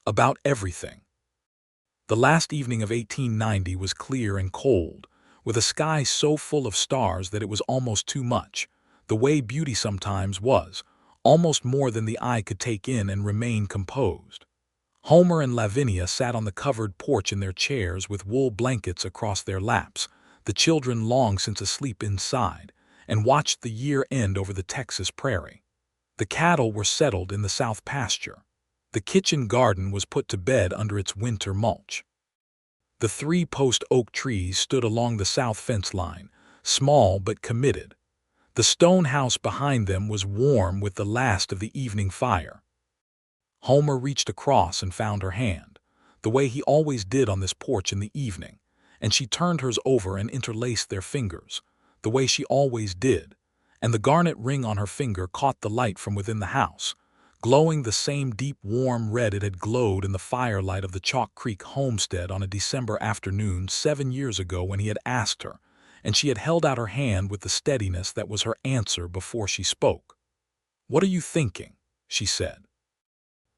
about everything. The last evening of 1890 was clear and cold, with a sky so full of stars that it was almost too much, the way beauty sometimes was, almost more than the eye could take in and remain composed. Homer and Lavinia sat on the covered porch in their chairs with wool blankets across their laps, the children long since asleep inside, and watched the year end over the Texas prairie. The cattle were settled in the south pasture. The kitchen garden was put to bed under its winter mulch. The 3 post oak trees stood along the south fence line, small but committed. The stone house behind them was warm with the last of the evening fire. Homer reached across and found her hand, the way he always did on this porch in the evening, and she turned hers over and interlaced their fingers, the way she always did, and the garnet ring on her finger caught the light from within the house, glowing the same deep warm red it had glowed in the firelight of the Chalk Creek homestead on a December afternoon 7 years ago when he had asked her, and she had held out her hand with the steadiness that was her answer before she spoke. "What are you thinking?" she said.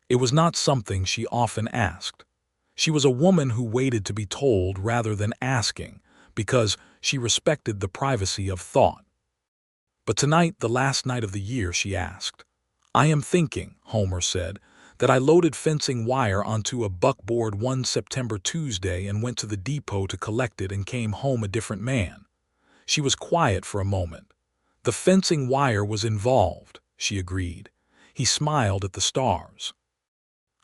It was not something she often asked. She was a woman who waited to be told rather than asking, because she respected the privacy of thought. But tonight, the last night of the year, she asked. "I am thinking," Homer said, that I loaded fencing wire onto a buckboard one September Tuesday and went to the depot to collect it and came home a different man. She was quiet for a moment. The fencing wire was involved, she agreed. He smiled at the stars.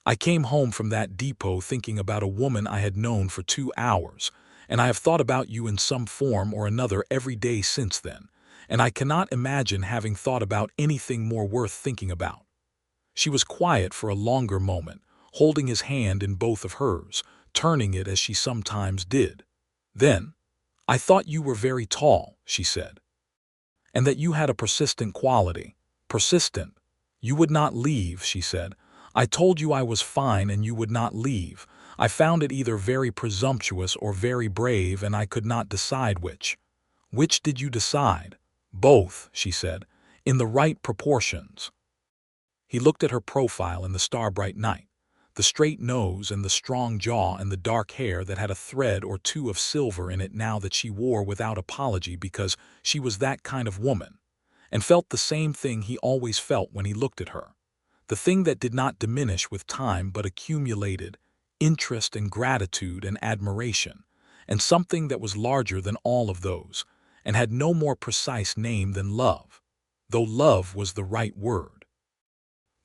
I came home from that depot thinking about a woman I had known for 2 hours, and I have thought about you in some form or another every day since then, and I cannot imagine having thought about anything more worth thinking about. She was quiet for a longer moment, holding his hand in both of hers, turning it as she sometimes did. Then, I thought you were very tall, she said, and that you had a persistent quality. Persistent. You would not leave, she said. I told you I was fine and you would not leave. I found it either very presumptuous or very brave, and I could not decide which. Which did you decide? Both, she said, in the right proportions. He looked at her profile in the starbright night, the straight nose and the strong jaw and the dark hair that had a thread or two of silver in it now that she wore without apology because she was that kind of woman, and felt the same thing he always felt when he looked at her. The thing that did not diminish with time but accumulated, interest and gratitude and admiration, and something that was larger than all of those, and had no more precise name than love, though love was the right word.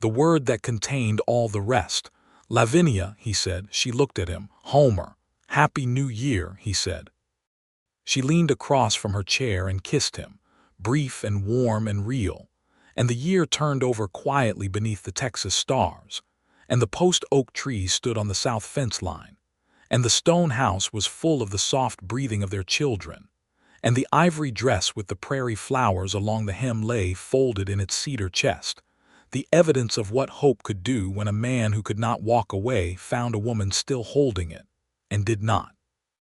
The word that contained all the rest. Lavinia, he said. She looked at him. Homer. Happy New Year, he said. She leaned across from her chair and kissed him, brief and warm and real, and the year turned over quietly beneath the Texas stars, and the post oak trees stood on the south fence line, and the stone house was full of the soft breathing of their children, and the ivory dress with the prairie flowers along the hem lay folded in its cedar chest, the evidence of what hope could do when a man who could not walk away found a woman still holding it, and did not.